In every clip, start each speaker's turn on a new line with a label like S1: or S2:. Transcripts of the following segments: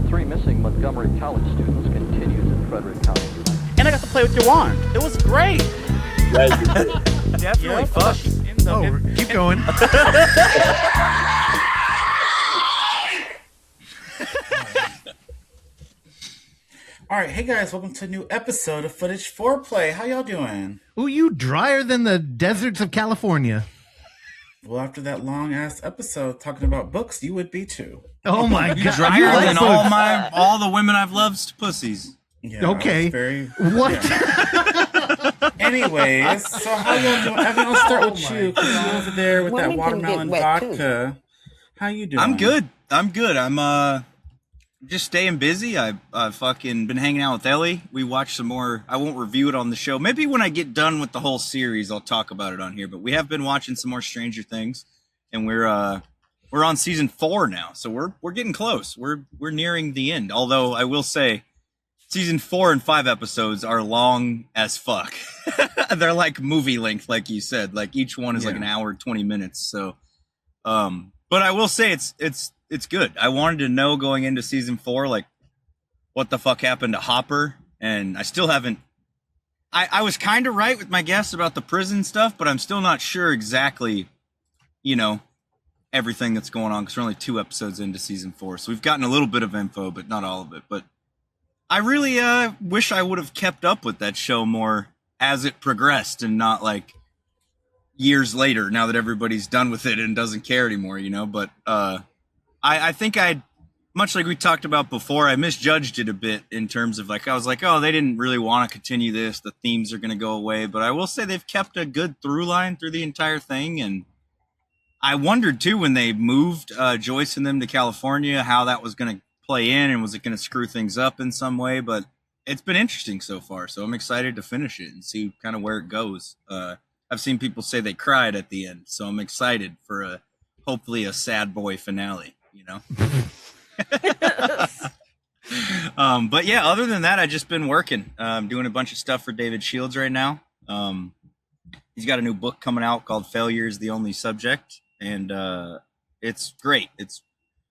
S1: three missing Montgomery College students continues in Frederick County.
S2: And I got to play with your wand. It was great.
S3: Definitely fun.
S4: Oh, keep going.
S2: All right, hey guys, welcome to a new episode of Footage Foreplay. How y'all doing?
S4: Ooh, you drier than the deserts of California.
S2: Well, after that long-ass episode talking about books, you would be too.
S4: Oh my god.
S3: Drier
S4: like
S3: than
S4: books.
S3: all the women I've loved pussies.
S2: Yeah,
S4: Okay.
S2: Very.
S4: What?
S2: Yeah. Anyways, so how y'all doing? Evan, I'll start with you because you over there with that watermelon vodka. How you doing?
S3: I'm good. I'm just staying busy. I've fucking been hanging out with Ellie. We watched some more. I won't review it on the show. Maybe when I get done with the whole series, I'll talk about it on here. But we have been watching some more Stranger Things, and we're on season 4 now, so we're getting close. We're nearing the end. Although I will say, season 4 and 5 episodes are long as fuck. They're like movie length, like you said. Like each one is like an hour, 20 minutes. So, but I will say it's good. I wanted to know going into season 4, like what the fuck happened to Hopper, and I still haven't. I was kind of right with my guess about the prison stuff, but I'm still not sure exactly, everything that's going on because we're only 2 episodes into season 4, so we've gotten a little bit of info, but not all of it. But I really wish I would have kept up with that show more as it progressed, and not like years later now that everybody's done with it and doesn't care anymore, But I think much like we talked about before, I misjudged it a bit in terms of I was like, oh, they didn't really want to continue this. The themes are going to go away. But I will say they've kept a good through line through the entire thing. And I wondered, too, when they moved Joyce and them to California, how that was going to play in, and was it going to screw things up in some way. But it's been interesting so far. So I'm excited to finish it and see kind of where it goes. I've seen people say they cried at the end. So I'm excited for hopefully a sad boy finale. But yeah, other than that, I've just been working, doing a bunch of stuff for David Shields right now. He's got a new book coming out called Failure is the Only Subject, and it's great.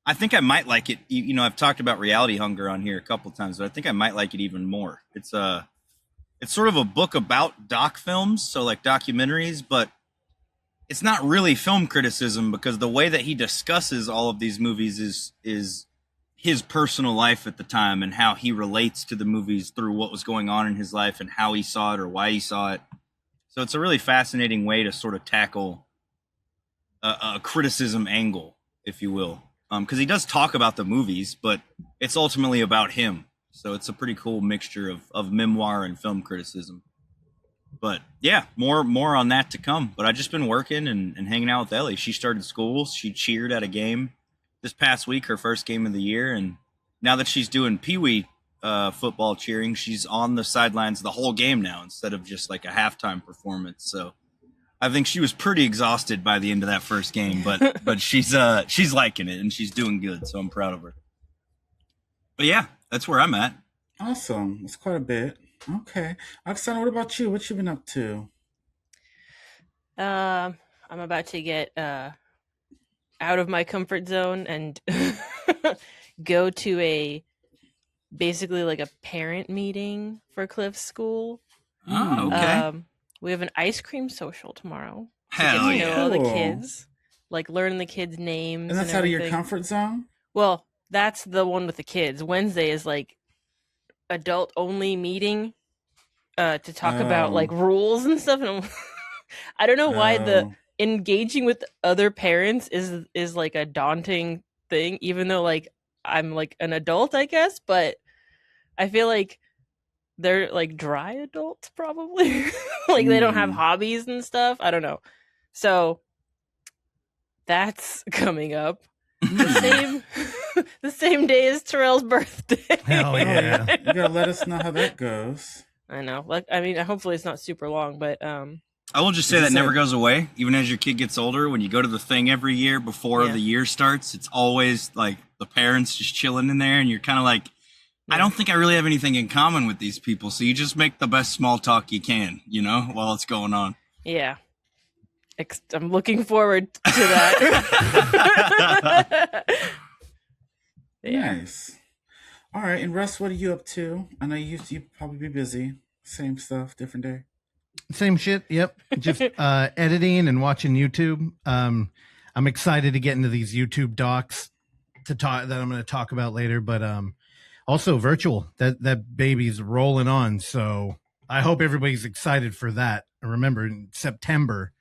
S3: I think I might like it. I've talked about reality hunger on here a couple times, but I think I might like it even more. It's sort of a book about doc films, so like documentaries, but it's not really film criticism, because the way that he discusses all of these movies is his personal life at the time and how he relates to the movies through what was going on in his life and how he saw it or why he saw it. So it's a really fascinating way to sort of tackle a criticism angle, if you will. Because he does talk about the movies, but it's ultimately about him. So it's a pretty cool mixture of memoir and film criticism. But yeah, more on that to come. But I've just been working and hanging out with Ellie. She started school. She cheered at a game this past week, her first game of the year. And now that she's doing Pee-wee football cheering, she's on the sidelines the whole game now instead of just like a halftime performance. So I think she was pretty exhausted by the end of that first game, but she's liking it and she's doing good. So I'm proud of her. But yeah, that's where I'm at.
S2: Awesome. That's quite a bit. Okay. Oksana, what about you? What you been up to?
S5: I'm about to get out of my comfort zone and go to basically like a parent meeting for Cliff's school.
S3: Oh, okay.
S5: We have an ice cream social tomorrow.
S3: Hell
S5: to get to know
S3: yeah.
S5: all the
S2: Cool.
S5: kids, like learn the kids' names.
S2: And that's out of your
S5: everything.
S2: comfort zone?
S5: Well, that's the one with the kids. Wednesday is like adult only meeting to talk about like rules and stuff. And I don't know why the engaging with other parents is like a daunting thing, even though like I'm like an adult, I guess, but I feel like they're like dry adults probably. Like they don't have hobbies and stuff. I don't know. So that's coming up. The same day as Terrell's birthday.
S4: Hell yeah.
S2: You gotta let us know how that goes.
S5: I know. Like, I mean, hopefully it's not super long, but
S3: I will just say that never goes away. Even as your kid gets older, when you go to the thing every year before the year starts, it's always like the parents just chilling in there, and you're kind of like, I don't think I really have anything in common with these people. So you just make the best small talk you can, while it's going on.
S5: yeah. I'm looking forward to that. Yeah.
S2: Nice. All right, and Russ, what are you up to? I know you probably be busy. Same stuff, different day.
S4: Same shit. Yep. Just editing and watching YouTube. I'm excited to get into these YouTube docs that I'm going to talk about later, but also virtual. That baby's rolling on, so I hope everybody's excited for that. And remember, in September,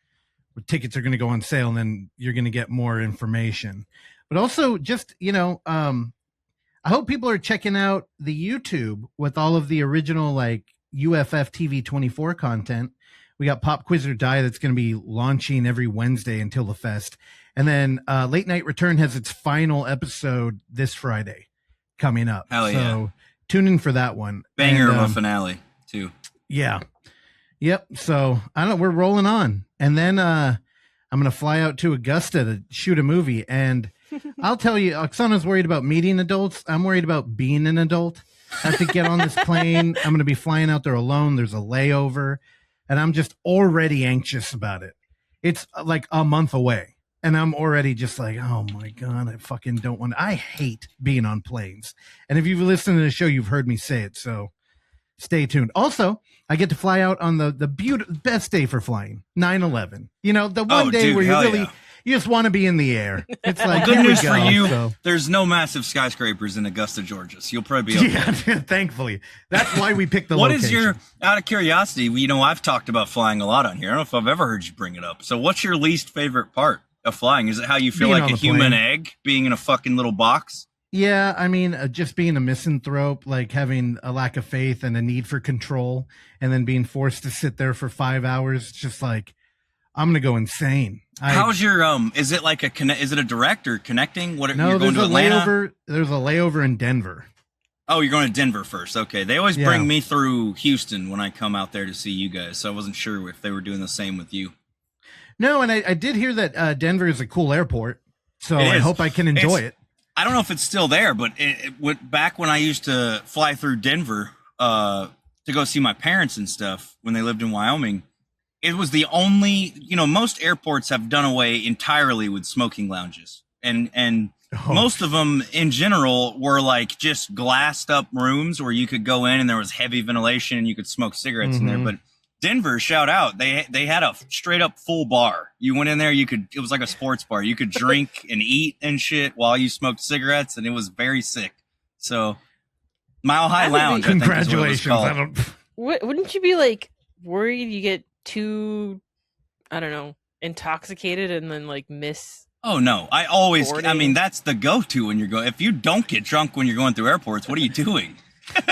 S4: tickets are going to go on sale, and then you're going to get more information. But also, just I hope people are checking out the YouTube with all of the original like UFF TV 24 content. We got Pop Quiz or Die that's going to be launching every Wednesday until the fest. And then Late Night Return has its final episode this Friday coming up.
S3: Hell yeah.
S4: So tune in for that one.
S3: Banger of a finale, too.
S4: Yeah. Yep. So I don't know. We're rolling on. And then I'm going to fly out to Augusta to shoot a movie. And I'll tell you, Oksana's worried about meeting adults. I'm worried about being an adult. I have to get on this plane. I'm going to be flying out there alone. There's a layover. And I'm just already anxious about it. It's like a month away. And I'm already just like, oh my God, I fucking don't want to. I hate being on planes. And if you've listened to the show, you've heard me say it. So stay tuned. Also, I get to fly out on the best day for flying, 9/11. You know, the one day where you really, you just want to be in the air. It's like,
S3: good news for you. There's no massive skyscrapers in Augusta, Georgia. So you'll probably be okay.
S4: Yeah, thankfully. That's why we picked the
S3: What
S4: location.
S3: is your, out of curiosity, you know, I've talked about flying a lot on here. I don't know if I've ever heard you bring it up. So what's your least favorite part of flying? Is it how you feel
S4: Being
S3: like a human egg being in a fucking little box?
S4: Yeah, I mean, just being a misanthrope, like having a lack of faith and a need for control, and then being forced to sit there for 5 hours, just like, I'm gonna go insane.
S3: How's your is it like is it a direct or connecting? What
S4: no,
S3: you're going to Atlanta?
S4: There's a layover in Denver.
S3: Oh, you're going to Denver first. Okay. They always bring me through Houston when I come out there to see you guys. So I wasn't sure if they were doing the same with you.
S4: No, and I did hear that Denver is a cool airport. So I hope I can enjoy it.
S3: I don't know if it's still there, but back when I used to fly through Denver to go see my parents and stuff when they lived in Wyoming, it was the only, you know, most airports have done away entirely with smoking lounges. And most of them in general were like just glassed up rooms where you could go in and there was heavy ventilation and you could smoke cigarettes in there. But Denver, shout out, they had a straight up full bar. You went in there, it was like a sports bar. You could drink and eat and shit while you smoked cigarettes, and it was very sick. So Mile High Lounge,
S4: congratulations.
S3: I think is what it was called.
S5: Wouldn't you be like worried you get too, I don't know, intoxicated and then like miss?
S3: Oh no, I mean, that's the go-to when you're going. If you don't get drunk when you're going through airports, what are you doing?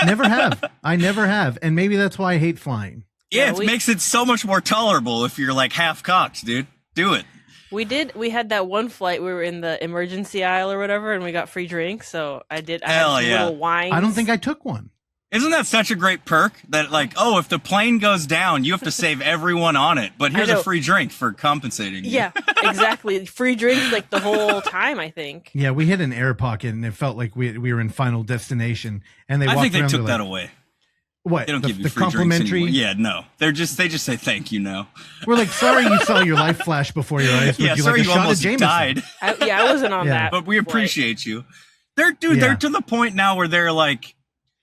S4: Never have. I never have. And maybe that's why I hate flying.
S3: Yeah, it makes it so much more tolerable if you're like half cocked, dude. Do it.
S5: We had that one flight, we were in the emergency aisle or whatever, and we got free drinks. So I had some little wines.
S4: I don't think I took one.
S3: Isn't that such a great perk that like, oh, if the plane goes down, you have to save everyone on it, but here's a free drink for compensating you.
S5: Yeah, exactly. Free drinks like the whole time, I think.
S4: Yeah, we hit an air pocket and it felt like we were in Final Destination, and I
S3: think they took that away.
S4: What?
S3: They don't give you free
S4: complimentary?
S3: Drinks anymore. Yeah, no. They just say thank you now.
S4: We're like, sorry you saw your life flash before your eyes.
S3: Yeah, sorry you almost died.
S5: I wasn't on that.
S3: But we appreciate you. They're to the point now where they're like,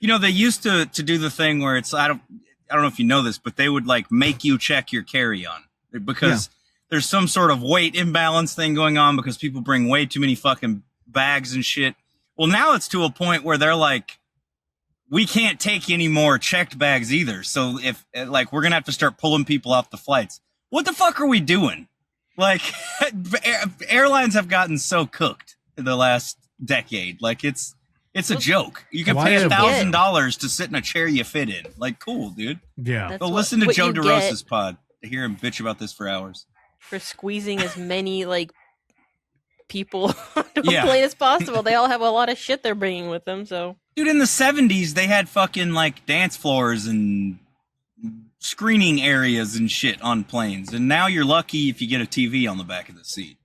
S3: you know, they used to do the thing where it's I don't know if you know this, but they would like make you check your carry-on because there's some sort of weight imbalance thing going on because people bring way too many fucking bags and shit. Well, now it's to a point where they're like, we can't take any more checked bags either. So if like we're gonna have to start pulling people off the flights. What the fuck are we doing? Like airlines have gotten so cooked in the last decade. Like it's a joke. You can pay $1,000 to sit in a chair you fit in. Like, cool, dude.
S4: Yeah.
S3: Go listen to Joe DeRosa's pod to hear him bitch about this for hours.
S5: For squeezing as many like people on the plane as possible. They all have a lot of shit they're bringing with them. So,
S3: dude, in the 70s, they had fucking like dance floors and screening areas and shit on planes. And now you're lucky if you get a TV on the back of the seat.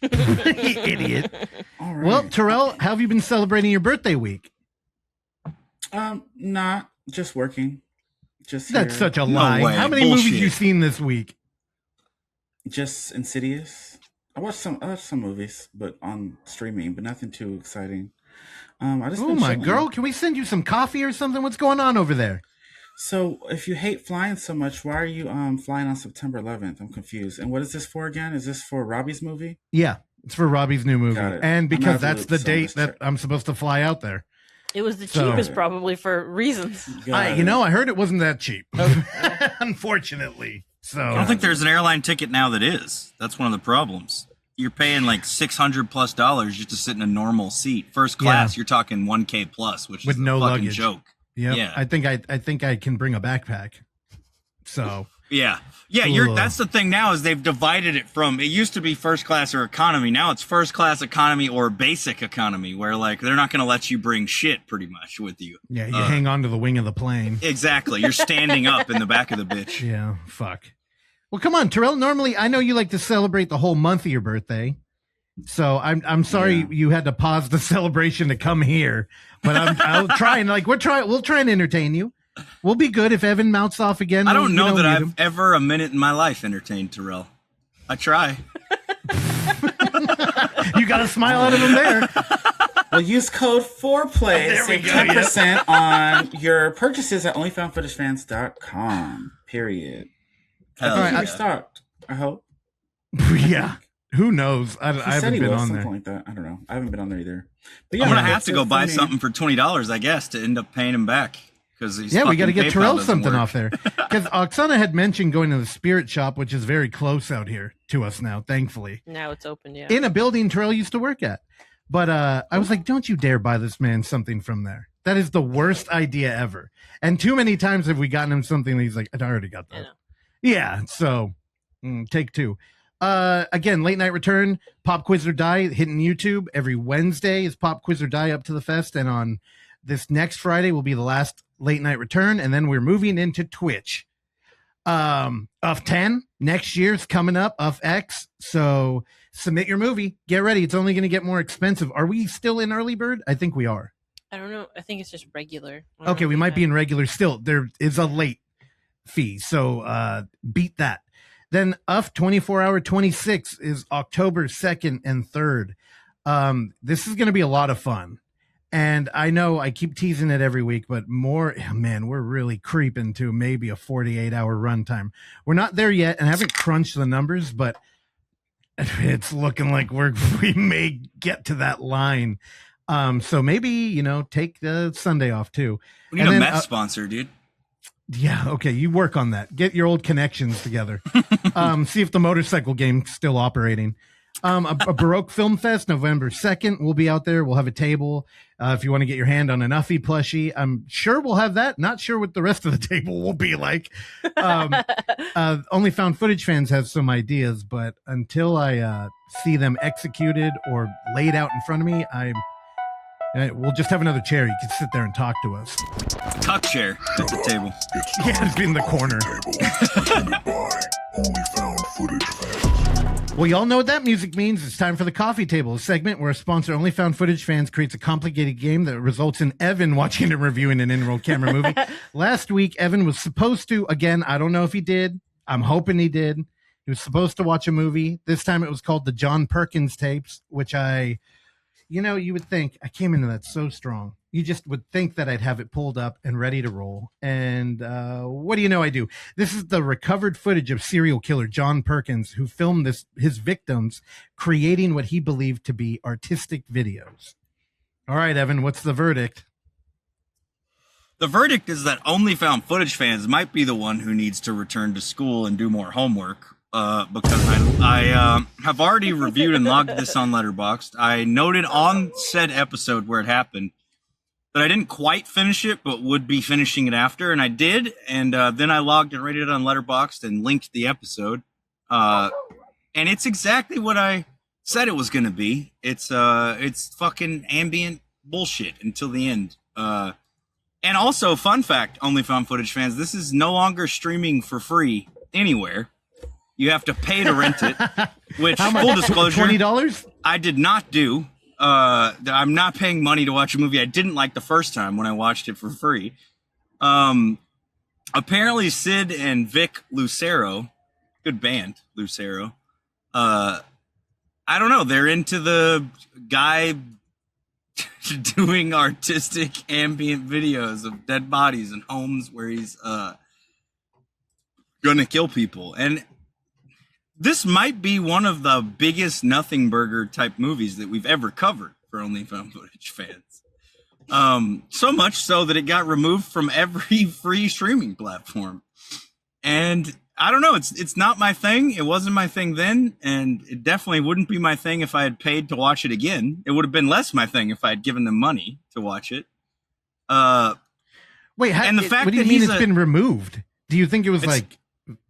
S4: You idiot. All right. Well, Terrell, how have you been celebrating your birthday week?
S2: Not just working. Just
S4: That's such a lie. How many movies you seen this week?
S2: Just Insidious. I watched some movies, but on streaming, but nothing too exciting. I just
S4: Oh
S2: been
S4: my
S2: chilling.
S4: girl, can we send you some coffee or something? What's going on over there?
S2: So, if you hate flying so much, why are you flying on September 11th? I'm confused. And what is this for again? Is this for Robbie's movie?
S4: Yeah, it's for Robbie's new movie,
S2: Got it.
S4: and
S2: I'm out
S4: because
S2: of the
S4: that's
S2: loop,
S4: the
S2: so
S4: date that
S2: check.
S4: I'm supposed to fly out there.
S5: It was the
S4: So-
S5: cheapest, probably for reasons.
S2: Got
S4: You
S2: it.
S4: know, I heard it wasn't that cheap, unfortunately. So
S3: I don't think there's an airline ticket now that is. That's one of the problems. You're paying like $600+ just to sit in a normal seat. First class, you're talking $1K plus, which
S4: With
S3: is
S4: no
S3: a fucking
S4: luggage.
S3: joke.
S4: Yep.
S3: Yeah.
S4: I think I can bring a backpack. So
S3: Yeah.
S4: Ugh.
S3: That's the thing now is they've divided it from, it used to be first class or economy. Now it's first class economy or basic economy, where like they're not going to let you bring shit pretty much with you.
S4: yeah, you hang on to the wing of the plane.
S3: Exactly. You're standing up in the back of the bitch.
S4: Yeah, fuck. Well, come on, Terrell. Normally, I know you like to celebrate the whole month of your birthday. So I'm sorry
S2: Yeah.
S4: you had to pause the celebration to come here, but I'll try and we'll try and entertain you. We'll be good if Evan mounts off again.
S3: I don't know that
S4: mute
S3: I've
S4: him.
S3: ever a minute in my life entertained Terrell. I try.
S4: You got a smile out of him there.
S2: Well, use code FOREPLAY to
S4: There we
S2: save
S4: go,
S2: 10% on your purchases at OnlyFoundFootageFans.com. Period.
S3: Hell
S2: I think
S4: yeah.
S2: he restocked. I hope.
S4: Yeah. Who knows? I
S2: He said
S4: haven't
S2: he
S4: been
S2: was
S4: on
S2: something
S4: there.
S2: like that. I don't know. I haven't been on there either. But
S3: I'm gonna
S2: that's
S3: have to
S2: it
S3: go
S2: for
S3: buy
S2: me.
S3: something for $20, I guess, to end up paying him back.
S4: Yeah, we got to get Terrell something
S3: off.
S4: off there. Because Oksana had mentioned going to the Spirit Shop, which is very close out here to us now, thankfully.
S5: Now it's open, yeah.
S4: In a building Terrell used to work at. But I was like, don't you dare buy this man something from there. That is the worst idea ever. And too many times have we gotten him something and he's like, I already got
S5: I
S4: that.
S5: know.
S4: Yeah, so take two. Again, late night return, Pop Quiz or Die hitting YouTube. Every Wednesday is Pop Quiz or Die up to the fest. And on this next Friday will be the last late night return. And then we're moving into Twitch. Of 10 next year's coming up of X. So submit your movie. Get ready. It's only going to get more expensive. Are we still in early bird? I think we are.
S5: I don't know. I think it's just regular. I don't
S4: Okay,
S5: know
S4: we
S5: if
S4: might be
S5: have-
S4: in regular still. There is a late fee. So beat that. Then UF 24 hour 26 is October 2nd and 3rd. This is going to be a lot of fun. And I know I keep teasing it every week, but man, we're really creeping to maybe a 48-hour runtime. We're not there yet, and I haven't crunched the numbers, but it's looking like we may get to that line. So maybe, take the Sunday off too.
S3: We need
S4: And
S3: a
S4: then,
S3: meth sponsor, dude.
S4: Yeah, okay, you work on that. Get your old connections together. See if the motorcycle game's still operating. A Baroque Film Fest, November 2nd. We'll be out there. We'll have a table. If you want to get your hand on an Uffy plushie, I'm sure we'll have that. Not sure what the rest of the table will be like. Only Found Footage Fans have some ideas, but until I see them executed or laid out in front of me, we'll just have another chair. You can sit there and talk to us.
S3: Tuck chair at the table.
S4: Yeah, it'd be in the corner.
S6: Presented by OnlyFoundFootageFans.
S4: Well, y'all know what that music means. It's time for the coffee table, a segment where our sponsor, Only Found Footage Fans, creates a complicated game that results in Evan watching and reviewing an in-roll camera movie. Last week, Evan was supposed to, again, I don't know if he did. I'm hoping he did. He was supposed to watch a movie. This time it was called The John Perkins Tapes, which you would think, I came into that so strong. You just would think that I'd have it pulled up and ready to roll. And what do you know I do? This is the recovered footage of serial killer John Perkins, who filmed his victims creating what he believed to be artistic videos. All right, Evan, what's the verdict?
S3: The verdict is that Only Found Footage Fans might be the one who needs to return to school and do more homework. Because I have already reviewed and logged this on Letterboxd. I noted on said episode where it happened that I didn't quite finish it, but would be finishing it after, and I did. And then I logged and rated it on Letterboxd and linked the episode. And it's exactly what I said it was going to be. It's fucking ambient bullshit until the end. And also, fun fact, Only Found Footage Fans, this is no longer streaming for free anywhere. You have to pay to rent it, which,
S4: How much?
S3: full disclosure,
S4: $20?
S3: I did not do. I'm not paying money to watch a movie I didn't like the first time when I watched it for free. Apparently Sid and Vic Lucero, good band, Lucero. I don't know. They're into the guy doing artistic ambient videos of dead bodies in homes where he's gonna kill people. And this might be one of the biggest nothing burger type movies that we've ever covered for OnlyFoundFootageFans. So much so that it got removed from every free streaming platform. And I don't know, it's not my thing. It wasn't my thing then, and it definitely wouldn't be my thing if I had paid to watch it again. It would have been less my thing if I had given them money to watch it.
S4: Wait,
S3: and the fact
S4: what do you
S3: that
S4: mean
S3: he's
S4: it's been removed? Do you think it was like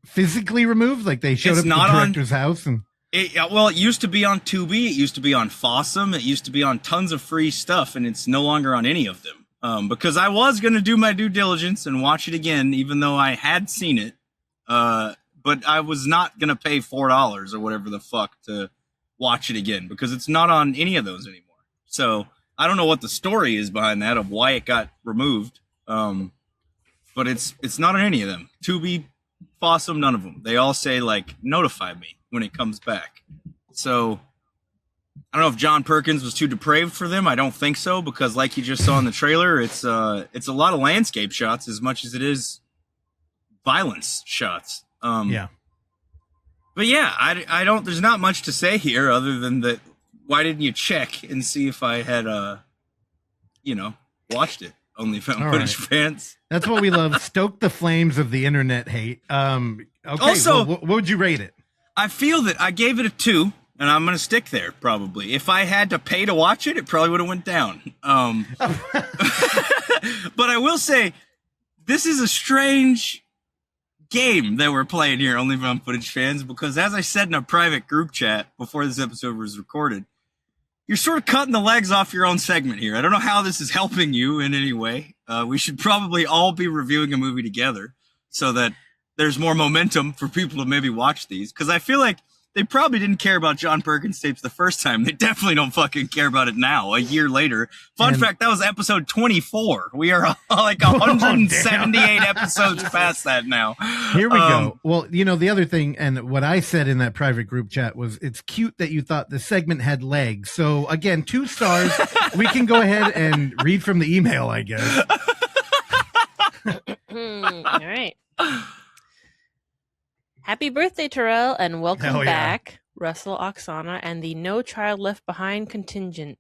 S4: physically removed? Like they showed up at the director's house and...
S3: It used to be on Tubi. It used to be on Fossum. It used to be on tons of free stuff, and it's no longer on any of them. Because I was going to do my due diligence and watch it again, even though I had seen it. But I was not going to pay $4 or whatever the fuck to watch it again, because it's not on any of those anymore. So I don't know what the story is behind that of why it got removed. But it's not on any of them. Tubi, Fossum, none of them. They all say, like, notify me when it comes back. So I don't know if John Perkins was too depraved for them. I don't think so, because like you just saw in the trailer, it's a lot of landscape shots as much as it is violence shots.
S4: Yeah.
S3: But yeah, I don't, there's not much to say here other than that. Why didn't you check and see if I had, watched it? OnlyFoundFootageFans.
S4: That's what we love. Stoke the flames of the internet hate. Okay.
S3: Also,
S4: what would you rate it? I
S3: feel that I gave it a 2, and I'm going to stick there probably. If I had to pay to watch it, it probably would have went down. But I will say, this is a strange game that we're playing here, OnlyFoundFootageFans, because as I said in a private group chat before this episode was recorded, you're sort of cutting the legs off your own segment here. I don't know how this is helping you in any way. We should probably all be reviewing a movie together so that there's more momentum for people to maybe watch these. Because I feel like they probably didn't care about John Perkins tapes the first time. They definitely don't fucking care about it now, a year later. Fun fact, that was episode 24. We are like 178 episodes past that now.
S4: Here we go. Well, the other thing, and what I said in that private group chat was, it's cute that you thought the segment had legs. So again, 2 stars. We can go ahead and read from the email, I guess.
S5: All right. Happy birthday, Terrell, and welcome back, Russell Oksana and the No Child Left Behind contingent.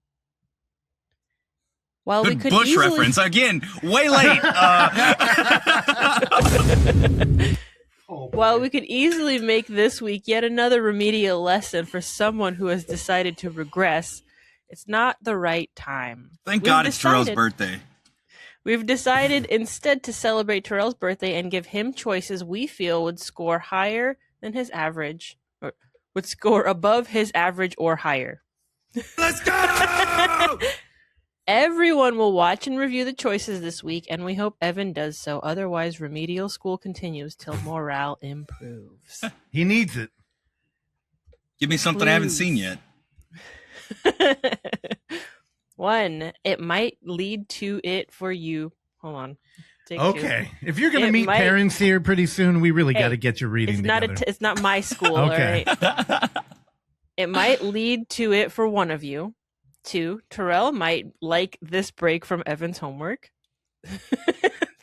S5: While we could
S3: Bush reference again, way late.
S5: While we could easily make this week yet another remedial lesson for someone who has decided to regress, it's not the right time.
S3: Thank God it's Terrell's birthday.
S5: We've decided instead to celebrate Terrell's birthday and give him choices we feel would score higher than his average, or would score above his average or higher.
S3: Let's go!
S5: Everyone will watch and review the choices this week, and we hope Evan does so. Otherwise, remedial school continues till morale improves.
S4: He needs it.
S3: Give me something I haven't seen yet.
S5: 1, it might lead to it for you. Hold on. Take
S4: okay.
S5: 2.
S4: If you're going to meet parents here pretty soon, we really got to get your reading together.
S5: It's not my school,
S4: okay.
S5: All right? It might lead to it for one of you. 2, Terrell might like this break from Evan's homework.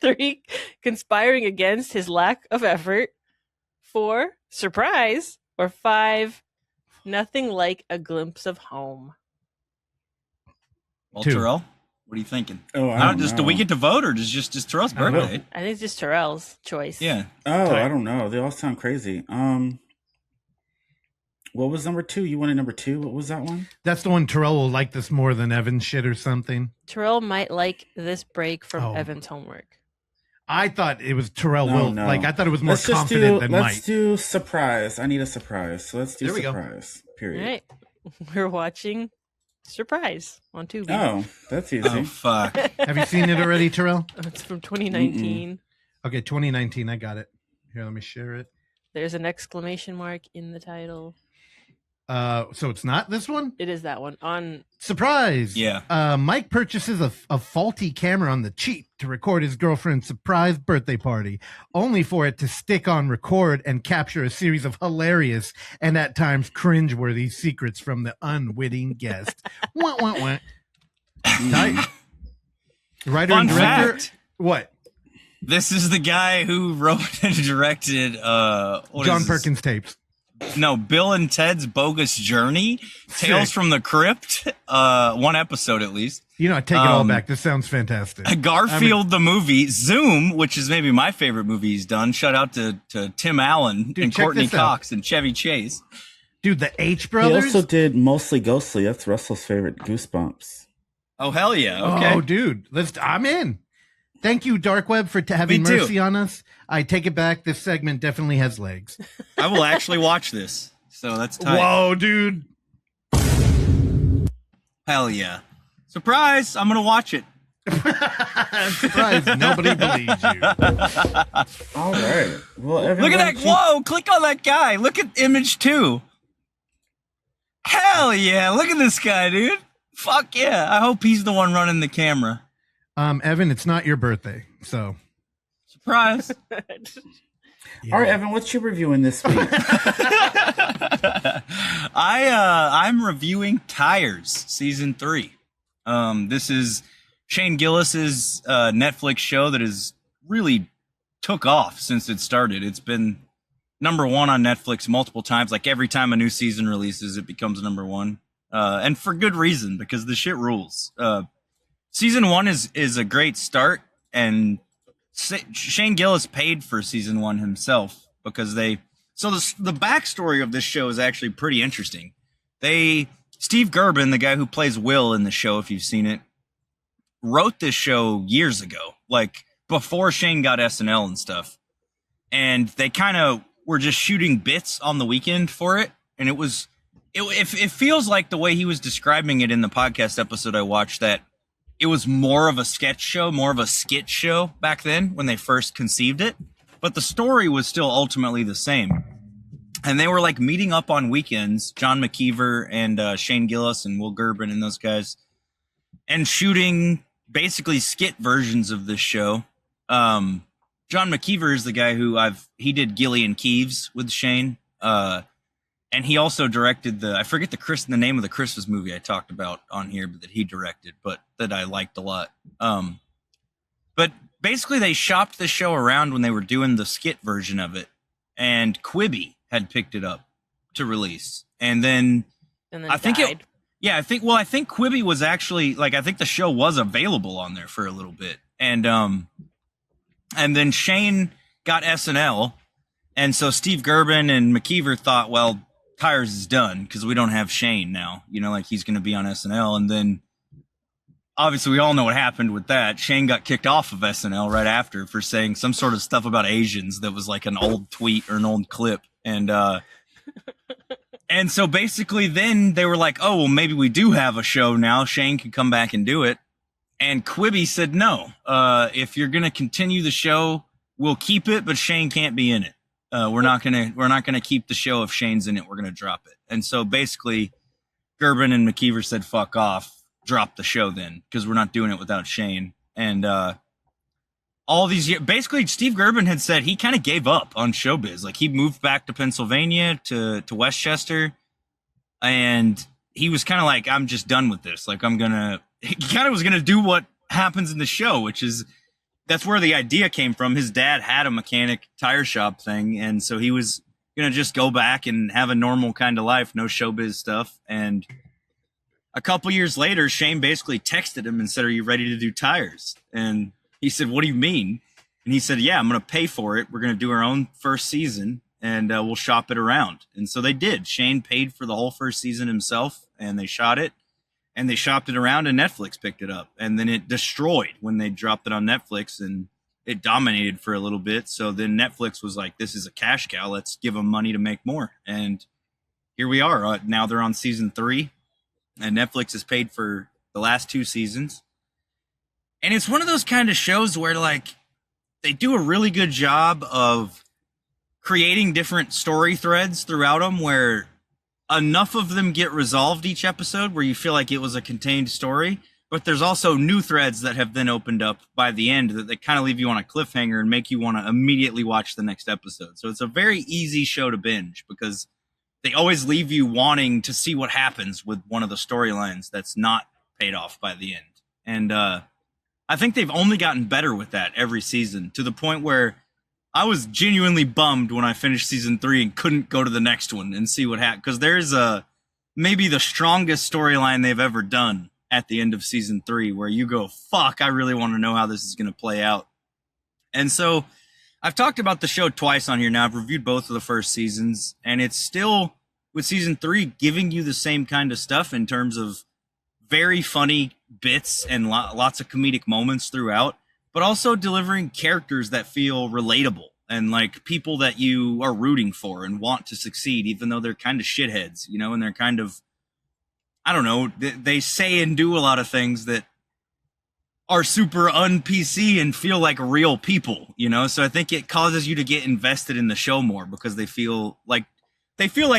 S5: 3, conspiring against his lack of effort. 4, surprise. Or 5, nothing like a glimpse of home.
S3: Well,
S4: 2.
S3: Terrell, what are you thinking?
S2: Oh, I don't know.
S3: Do we get to vote, or just Terrell's birthday?
S5: I think it's just Terrell's choice.
S3: Yeah.
S2: Oh, I don't know. They all sound crazy. What was number 2? You wanted number 2? What was that one?
S4: That's the one. Terrell will like this more than Evan's shit or something.
S5: Terrell might like this break from Evan's homework.
S4: I thought it was Terrell will.
S2: No.
S4: Like, I thought it was more confident than Mike.
S2: Let's do surprise. I need a surprise. So let's do surprise. Period.
S5: All right. We're watching Surprise on Tubi.
S2: Oh, that's easy.
S3: Oh, fuck.
S4: Have you seen it already, Terrell?
S5: It's from 2019.
S4: Okay, 2019. I got it. Here, let me share it.
S5: There's an exclamation mark in the title.
S4: So it's not this one?
S5: It is that one. On
S4: Surprise!
S3: Yeah.
S4: Mike purchases a faulty camera on the cheap to record his girlfriend's surprise birthday party, only for it to stick on record and capture a series of hilarious and at times cringeworthy secrets from the unwitting guest. Wah, wah, wah. Tight. Writer
S3: Fun
S4: and director.
S3: fact.
S4: What?
S3: This is the guy who wrote and directed
S4: John Perkins tapes.
S3: No, Bill and Ted's Bogus Journey, Tales from the Crypt, one episode at least.
S4: You know, I take it all back. This sounds fantastic.
S3: Garfield the movie, Zoom, which is maybe my favorite movie he's done. Shout out to Tim Allen and Courtney Cox and Chevy Chase.
S4: Dude, the H brothers.
S2: He also did Mostly Ghostly. That's Russell's favorite. Goosebumps.
S3: Oh hell yeah! Okay.
S4: Oh, dude, I'm in. Thank you, Dark Web, for having mercy on us. I take it back. This segment definitely has legs.
S3: I will actually watch this. So that's tight.
S4: Whoa, dude.
S3: Hell yeah. Surprise! I'm going to watch it.
S4: Surprise. Nobody believes you.
S2: All right. Well,
S3: look at that. Whoa, click on that guy. Look at image 2. Hell yeah. Look at this guy, dude. Fuck yeah. I hope he's the one running the camera.
S4: Evan, it's not your birthday, so.
S3: Surprise.
S2: Yeah. All right, Evan, what's you reviewing this week?
S3: I'm reviewing Tires season 3. This is Shane Gillis's Netflix show that has really took off since it started. It's been number 1 on Netflix multiple times. Like every time a new season releases, it becomes number 1. And for good reason, because the shit rules. Season 1 is a great start, and Shane Gillis paid for season 1 himself because the backstory of this show is actually pretty interesting. Steve Gerben, the guy who plays Will in the show, if you've seen it, wrote this show years ago, like before Shane got SNL and stuff. And they kind of were just shooting bits on the weekend for it. And it feels like the way he was describing it in the podcast episode I watched, that it was more of a sketch show, more of a skit show back then when they first conceived it. But the story was still ultimately the same. And they were like meeting up on weekends, John McKeever and Shane Gillis and Will Gerben and those guys, and shooting basically skit versions of this show. John McKeever is the guy who he did Gilly and Keeves with Shane. And he also directed I forget the name of the Christmas movie I talked about on here, but that he directed, but that I liked a lot. But basically they shopped the show around when they were doing the skit version of it, and Quibi had picked it up to release. And then I think
S5: died.
S3: I think Quibi was actually I think the show was available on there for a little bit. And then Shane got SNL. And so Steve Gerben and McKeever thought, well, Tires is done because we don't have Shane now. He's going to be on SNL. And then obviously we all know what happened with that. Shane got kicked off of SNL right after for saying some sort of stuff about Asians that was like an old tweet or an old clip. And so basically then they were like, oh, well, maybe we do have a show now. Shane can come back and do it. And Quibi said, no, if you're going to continue the show, we'll keep it, but Shane can't be in it. We're not gonna keep the show if Shane's in it. We're gonna drop it. And so basically, Gerben and McKeever said, "Fuck off, drop the show then, because we're not doing it without Shane." And all these years, basically, Steve Gerben had said he kind of gave up on showbiz. Like he moved back to Pennsylvania to Westchester, and he was kind of like, "I'm just done with this. Like he kind of was gonna do what happens in the show, which is." That's where the idea came from. His dad had a mechanic tire shop thing, and so he was going to just go back and have a normal kind of life, no showbiz stuff. And a couple years later, Shane basically texted him and said, "Are you ready to do Tires?" And he said, "What do you mean?" And he said, "Yeah, I'm going to pay for it. We're going to do our own first season, and we'll shop it around." And so they did. Shane paid for the whole first season himself, and they shot it. And they shopped it around, and Netflix picked it up. And then it destroyed when they dropped it on Netflix, and it dominated for a little bit. So then Netflix was like, this is a cash cow. Let's give them money to make more. And here we are. Now they're on season 3, and Netflix has paid for the last 2 seasons. And it's one of those kind of shows where they do a really good job of creating different story threads throughout them where enough of them get resolved each episode where you feel like it was a contained story, but there's also new threads that have then opened up by the end that they kind of leave you on a cliffhanger and make you want to immediately watch the next episode. So it's a very easy show to binge because they always leave you wanting to see what happens with one of the storylines that's not paid off by the end. And I think they've only gotten better with that every season, to the point where I was genuinely bummed when I finished season 3 and couldn't go to the next one and see what happened. Because there's maybe the strongest storyline they've ever done at the end of season 3, where you go, fuck, I really want to know how this is going to play out. And so I've talked about the show twice on here now. I've reviewed both of the first seasons, and it's still, with season 3, giving you the same kind of stuff in terms of very funny bits and lots of comedic moments throughout, but also delivering characters that feel relatable and like people that you are rooting for and want to succeed, even though they're kind of shitheads, you know, and they're kind of, I don't know, they say and do a lot of things that are super un-PC and feel like real people, you know? So I think it causes you to get invested in the show more, because they feel like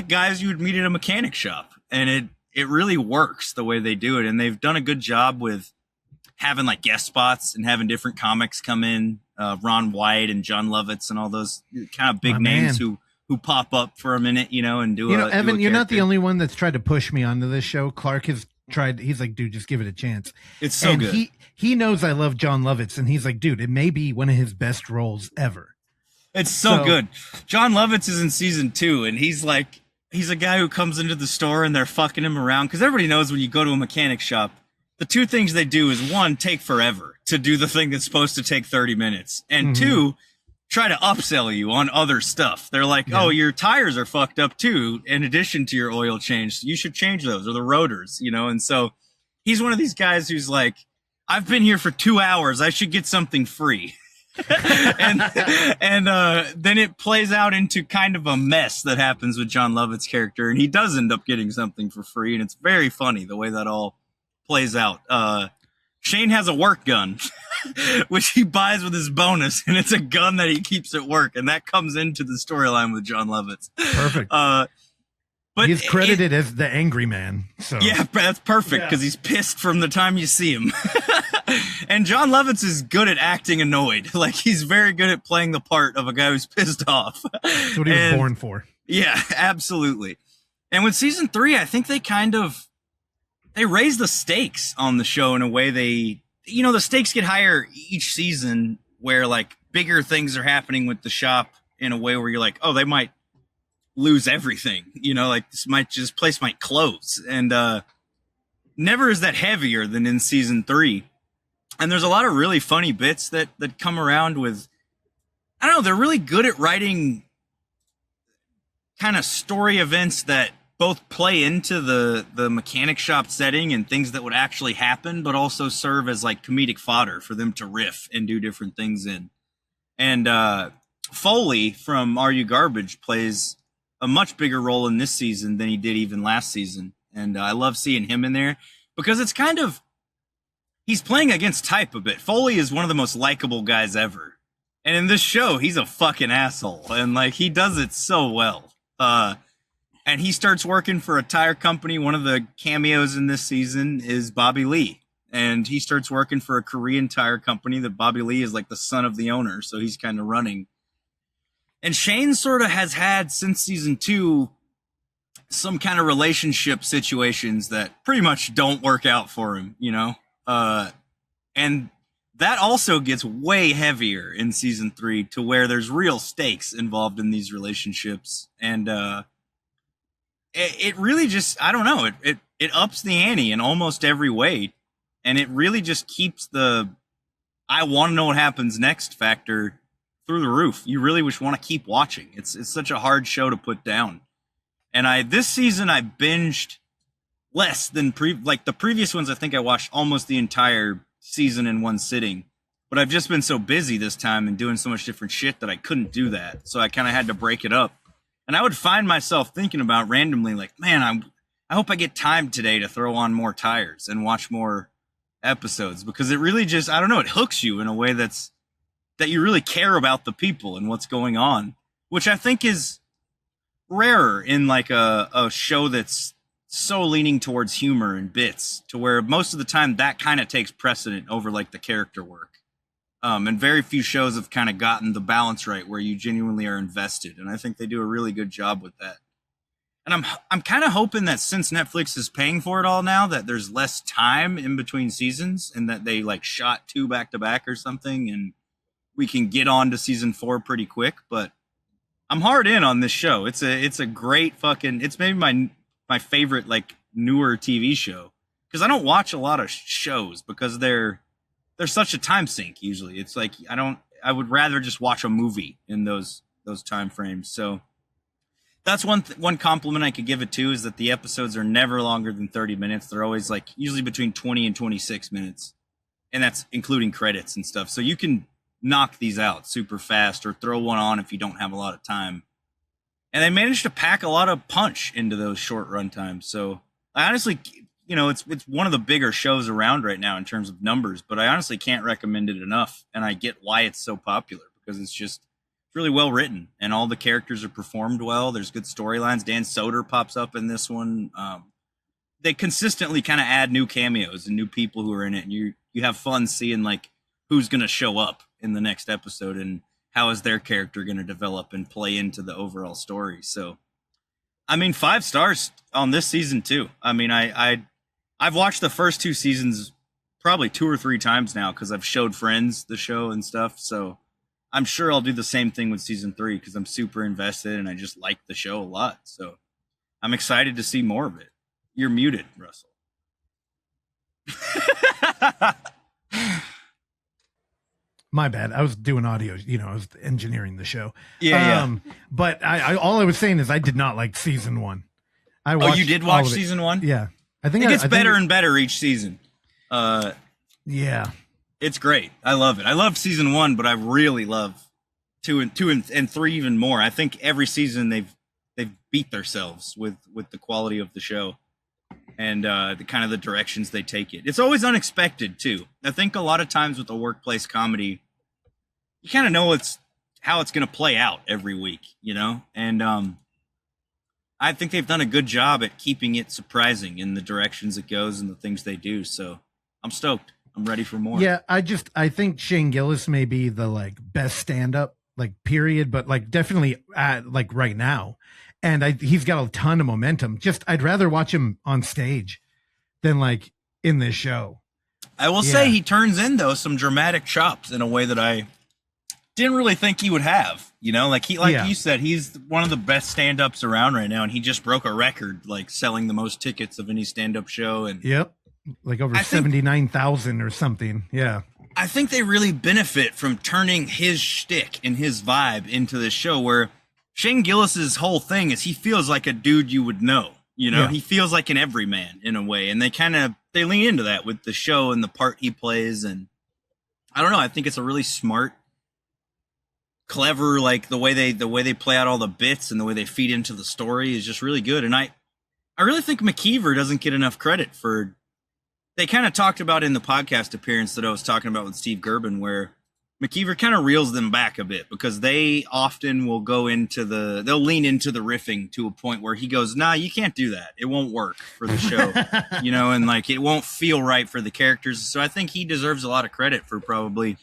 S3: guys you would meet at a mechanic shop, and it really works the way they do it. And they've done a good job with having like guest spots and having different comics come in, Ron White and John Lovitz and all those kind of big names who pop up for a minute, you know, and do
S4: Evan, you're not the only one that's tried to push me onto this show. Clark has tried. He's like, dude, just give it a chance.
S3: It's so good.
S4: He knows I love John Lovitz, and he's like, dude, it may be one of his best roles ever.
S3: It's so good. John Lovitz is in season 2, and he's a guy who comes into the store and they're fucking him around, because everybody knows when you go to a mechanic shop, the two things they do is, one, take forever to do the thing that's supposed to take 30 minutes, and two, try to upsell you on other stuff. They're like, oh, your tires are fucked up too, in addition to your oil change. You should change those, or the rotors, you know? And so he's one of these guys who's like, I've been here for 2 hours. I should get something free. and then it plays out into kind of a mess that happens with John Lovett's character, and he does end up getting something for free, and it's very funny the way that all plays out. Shane has a work gun, which he buys with his bonus, and it's a gun that he keeps at work, and that comes into the storyline with John Lovitz.
S4: Perfect. But he's credited as the angry man. So
S3: yeah, that's perfect, because he's pissed from the time you see him. And John Lovitz is good at acting annoyed. Like, he's very good at playing the part of a guy who's pissed off.
S4: That's what he was born for.
S3: Yeah, absolutely. And with season 3, I think they raise the stakes on the show in a way the stakes get higher each season, where like bigger things are happening with the shop in a way where you're like, oh, they might lose everything, you know, like this place might close. And never is that heavier than in season 3. And there's a lot of really funny bits that come around with, I don't know, they're really good at writing kind of story events that both play into the mechanic shop setting and things that would actually happen, but also serve as like comedic fodder for them to riff and do different things in. And Foley from Are You Garbage plays a much bigger role in this season than he did even last season. And I love seeing him in there, because it's kind of, he's playing against type a bit. Foley is one of the most likable guys ever. And in this show, he's a fucking asshole. And like, he does it so well. And he starts working for a tire company. One of the cameos in this season is Bobby Lee. And he starts working for a Korean tire company that Bobby Lee is like the son of the owner. So he's kind of running. And Shane sort of has had, since season 2, some kind of relationship situations that pretty much don't work out for him, you know? And that also gets way heavier in season 3, to where there's real stakes involved in these relationships. And it really just, I don't know, it ups the ante in almost every way. And it really just keeps the I want to know what happens next factor through the roof. You really just want to keep watching. It's such a hard show to put down. And this season I binged less than the previous ones. I think I watched almost the entire season in one sitting, but I've just been so busy this time and doing so much different shit that I couldn't do that. So I kind of had to break it up. And I would find myself thinking about randomly, like, man, I hope I get time today to throw on more tires and watch more episodes, because it really just, I don't know, it hooks you in a way that you really care about the people and what's going on, which I think is rarer in like a show that's so leaning towards humor and bits, to where most of the time that kind of takes precedent over like the character work. And very few shows have kind of gotten the balance right where you genuinely are invested. And I think they do a really good job with that. And I'm kind of hoping that since Netflix is paying for it all now, that there's less time in between seasons and that they like shot 2 back to back or something, and we can get on to season 4 pretty quick. But I'm hard in on this show. It's a great fucking. It's maybe my favorite like newer TV show, because I don't watch a lot of shows because they're such a time sink. Usually, it's like I would rather just watch a movie in those time frames. So. That's one compliment I could give it to, is that the episodes are never longer than 30 minutes. They're always like usually between 20 and 26 minutes. And that's including credits and stuff. So you can knock these out super fast or throw one on if you don't have a lot of time. And they managed to pack a lot of punch into those short run times. So I honestly, it's one of the bigger shows around right now in terms of numbers, but I honestly can't recommend it enough. And I get why it's so popular, because it's just really well written, and all the characters are performed well. There's good storylines. Dan Soder pops up in this one. They consistently kind of add new cameos and new people who are in it, and you have fun seeing like who's going to show up in the next episode and how is their character going to develop and play into the overall story. So, I mean, 5 stars on this season too. I mean, I've watched the first 2 seasons probably 2 or 3 times now because I've showed friends the show and stuff. So I'm sure I'll do the same thing with season 3 because I'm super invested and I just like the show a lot. So I'm excited to see more of it. You're muted, Russell.
S4: My bad. I was doing audio. I was engineering the show.
S3: Yeah.
S4: But all I was saying is I did not like season 1.
S3: You did watch season 1?
S4: Yeah. I think
S3: it gets better and better each season.
S4: Yeah.
S3: It's great. I love it. I love season 1, but I really love 2 and 3 even more. I think every season they've beat themselves with the quality of the show and the kind of the directions they take it. It's always unexpected too. I think a lot of times with a workplace comedy, you kind of know how it's going to play out every week, And I think they've done a good job at keeping it surprising in the directions it goes and the things they do. So I'm stoked. I'm ready for more.
S4: Yeah, I think Shane Gillis may be the like best stand-up, like period, but like definitely at like right now. And he's got a ton of momentum. I'd rather watch him on stage than like in this show.
S3: I will say he turns in though some dramatic chops in a way that I didn't really think he would have. You said, he's one of the best stand-ups around right now, and he just broke a record like selling the most tickets of any stand-up show. And
S4: yep. Like over 79,000 or something. Yeah.
S3: I think they really benefit from turning his shtick and his vibe into this show, where Shane Gillis's whole thing is he feels like a dude you would know. Yeah. He feels like an everyman in a way. And they lean into that with the show and the part he plays. And I don't know. I think it's a really smart, clever, like the way they play out all the bits and the way they feed into the story is just really good. And I really think McKeever doesn't get enough credit for. They kind of talked about in the podcast appearance that I was talking about with Steve Gerben, where McKeever kind of reels them back a bit because they often will they'll lean into the riffing to a point where he goes, nah, you can't do that. It won't work for the show, and like it won't feel right for the characters. So I think he deserves a lot of credit for probably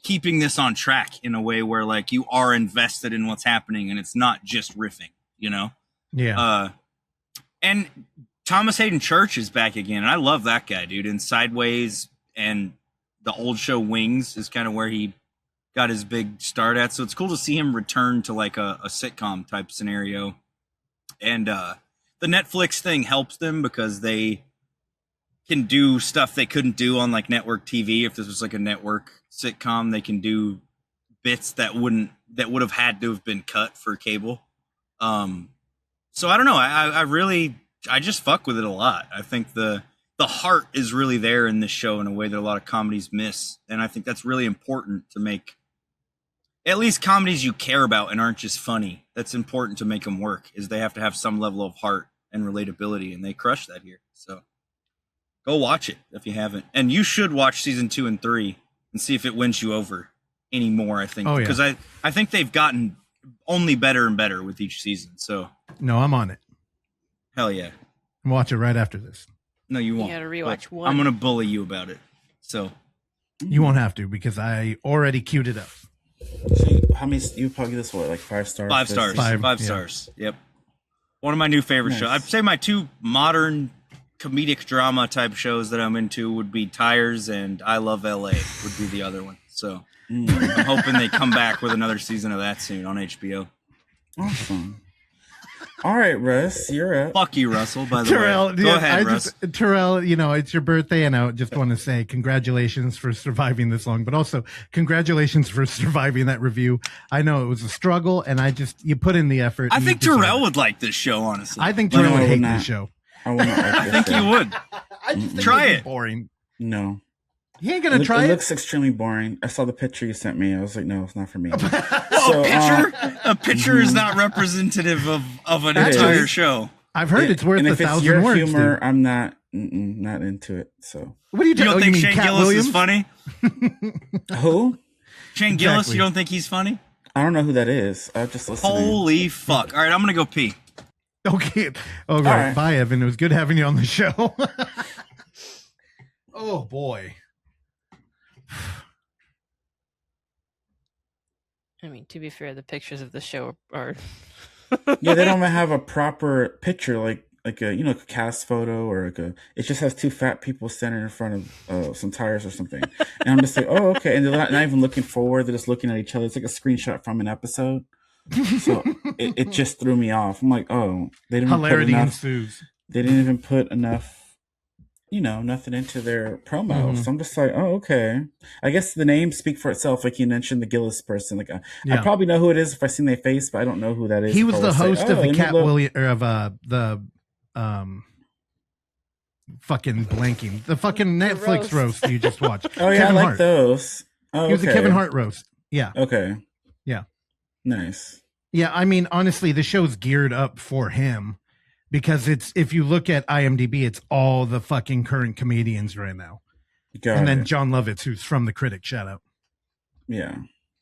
S3: keeping this on track in a way where like you are invested in what's happening and it's not just riffing,
S4: Yeah.
S3: And Thomas Hayden Church is back again, and I love that guy, dude. And Sideways and the old show Wings is kind of where he got his big start at. So it's cool to see him return to like a sitcom type scenario. And the Netflix thing helps them because they can do stuff they couldn't do on like network TV. If this was like a network sitcom, they can do bits that would have had to have been cut for cable. So I don't know. I just fuck with it a lot. I think the heart is really there in this show in a way that a lot of comedies miss. And I think that's really important to make at least comedies you care about and aren't just funny. That's important to make them work, is they have to have some level of heart and relatability, and they crush that here. So go watch it if you haven't. And you should watch season 2 and 3 and see if it wins you over anymore, I think.
S4: Oh, yeah.
S3: Because I think they've gotten only better and better with each season. So
S4: no, I'm on it.
S3: Hell yeah.
S4: I'll watch it right after this.
S3: No, you won't.
S5: You gotta rewatch one.
S3: I'm going to bully you about it. So
S4: you won't have to because I already queued it up.
S2: So how many? You probably give this what, like 5 stars?
S3: 5 stars. 5 stars. Yep. One of my new favorite
S2: Nice.
S3: shows. I'd say my two modern comedic drama type shows that I'm into would be Tires and I Love LA would be the other one. So I'm hoping they come back with another season of that soon on HBO.
S2: Awesome. All right, Russ, you're up.
S3: Fuck you, Russell, by the
S4: Terrell,
S3: way. Go ahead, Russ.
S4: Terrell, you know, it's your birthday, and I just want to say congratulations for surviving this long, but also congratulations for surviving that review. I know it was a struggle, and you put in the effort.
S3: I think Terrell would like this show, honestly.
S4: I think Terrell would hate
S2: not.
S4: this show.
S2: I would not like
S3: I think you would.
S4: I just think
S3: Try
S4: it'd be
S3: it.
S4: boring.
S2: No.
S4: He ain't gonna try
S2: It
S4: it.
S2: looks extremely boring. I saw the picture you sent me. I was like, no, it's not for me.
S3: A picture is not representative of an
S4: Actually,
S3: entire show.
S4: I've heard it's worth
S2: and if it's
S4: 1,000
S2: your
S4: words.
S2: humor,
S4: Dude.
S2: I'm not into it. So
S4: What are you
S3: You
S4: doing?
S3: don't think
S4: mean
S3: Shane
S4: Cat
S3: Gillis
S4: Williams?
S3: is funny?
S2: who?
S3: Shane Gillis,
S4: Exactly.
S3: you don't think he's funny?
S2: I don't know who that is. I just listened.
S3: Holy fuck. All right, I'm going to go pee.
S4: Okay. All
S2: right.
S4: right. Bye, Evan. It was good having you on the show. Oh boy.
S5: I mean, to be fair, the pictures of the show are.
S2: Yeah, they don't even have a proper picture like a cast photo or it just has two fat people standing in front of some tires or something. And I'm just like, oh, okay. And they're not even looking forward. They're just looking at each other. It's like a screenshot from an episode. So it just threw me off. I'm like, oh, they didn't
S4: Hilarity
S2: put enough.
S4: ensues.
S2: They didn't even put enough, nothing into their promo. So I'm just like, oh, okay. I guess the names speak for itself. Like you mentioned the Gillis person. Like I probably know who it is if I seen their face, but I don't know who that is.
S4: He was the host of the Cat
S2: Williams.
S4: Williams, or of the fucking blanking, the fucking Netflix roast you just watched.
S2: Oh yeah,
S4: Kevin
S2: I like
S4: Hart.
S2: those. Oh,
S4: He was the
S2: okay.
S4: Kevin Hart roast. Yeah.
S2: Okay.
S4: Yeah.
S2: Nice.
S4: Yeah, I mean, honestly, the show's geared up for him because if you look at IMDb, it's all the fucking current comedians right now.
S2: Got
S4: Then
S2: it.
S4: John Lovitz, who's from The Critic, shout out.
S2: Yeah.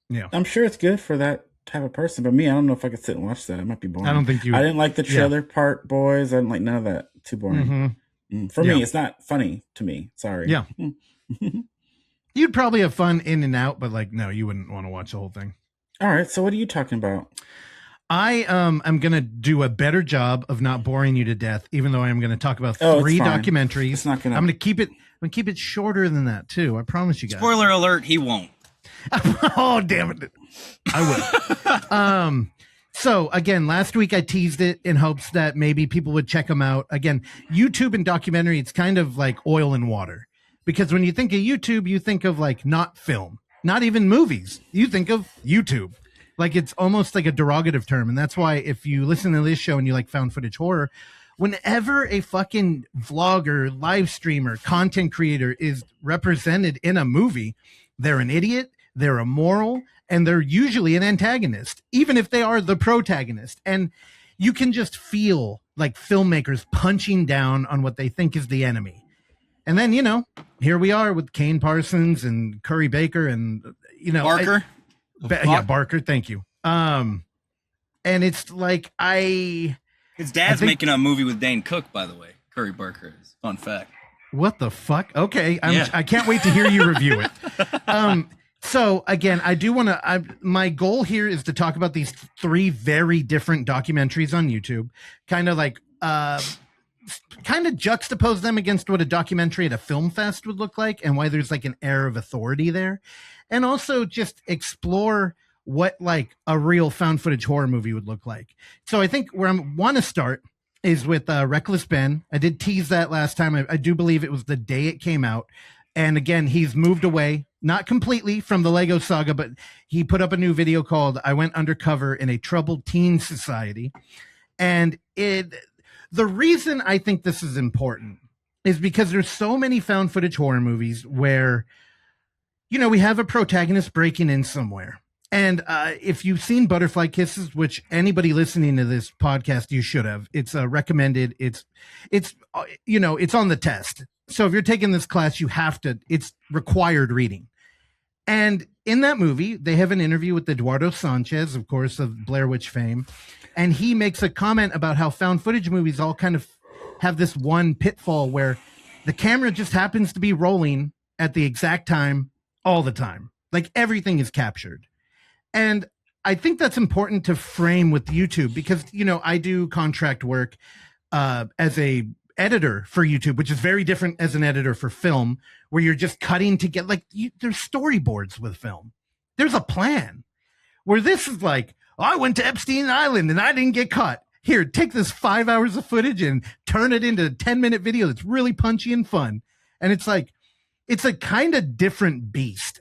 S4: Yeah.
S2: I'm sure it's good for that type of person, but me, I don't know if I could sit and watch that. It might be boring.
S4: I don't think you.
S2: I didn't like the trailer part, boys. I didn't like none of that. Too boring. For me, it's not funny to me. Sorry.
S4: Yeah. You'd probably have fun in and out, but no, you wouldn't want to watch the whole thing.
S2: All right. So what are you talking about?
S4: I am going to do a better job of not boring you to death, even though I am going to talk about
S2: Oh, it's
S4: 3
S2: fine.
S4: documentaries.
S2: It's not gonna-
S4: I'm going to keep it shorter than that too. I promise you guys.
S3: Spoiler alert, he won't.
S4: Oh, damn it. I will. So again, last week I teased it in hopes that maybe people would check them out. Again, YouTube and documentary, it's kind of like oil and water, because when you think of YouTube, you think of not film, not even movies. You think of YouTube. It's almost like a derogative term. And that's why if you listen to this show and you like found footage horror, whenever a fucking vlogger, live streamer, content creator is represented in a movie, they're an idiot, they're immoral, and they're usually an antagonist, even if they are the protagonist. And you can just feel filmmakers punching down on what they think is the enemy. And then, here we are with Kane Parsons and Curry Baker and,
S3: Barker?
S4: Barker. Thank you. And it's
S3: His dad's making a movie with Dane Cook, by the way. Curry Barker is. Fun fact.
S4: what the fuck? Okay.
S3: Yeah.
S4: I can't wait to hear you review it. So again, I do want to, my goal here is to talk about these 3 very different documentaries on YouTube, kind of juxtapose them against what a documentary at a film fest would look like and why there's an air of authority there. And also just explore what a real found footage horror movie would look like. So I think where I want to start is with Reckless Ben. I did tease that last time. I do believe it was the day it came out. And again, he's moved away, not completely from the Lego saga, but he put up a new video called I Went Undercover in a Troubled Teen Society. And the reason I think this is important is because there's so many found footage horror movies where, we have a protagonist breaking in somewhere. And if you've seen Butterfly Kisses, which anybody listening to this podcast, you should have, it's recommended. It's on the test. So if you're taking this class, it's required reading. And in that movie, they have an interview with Eduardo Sanchez, of course, of Blair Witch fame. And he makes a comment about how found footage movies all kind of have this one pitfall where the camera just happens to be rolling at the exact time all the time. Everything is captured. And I think that's important to frame with YouTube because, you know, I do contract work as a editor for YouTube, which is very different as an editor for film, where you're just cutting to get there's storyboards with film. There's a plan. Where this is like, I went to Epstein Island and I didn't get caught. Here, take this 5 hours of footage and turn it into a 10-minute video that's really punchy and fun. And it's like, it's a kind of different beast.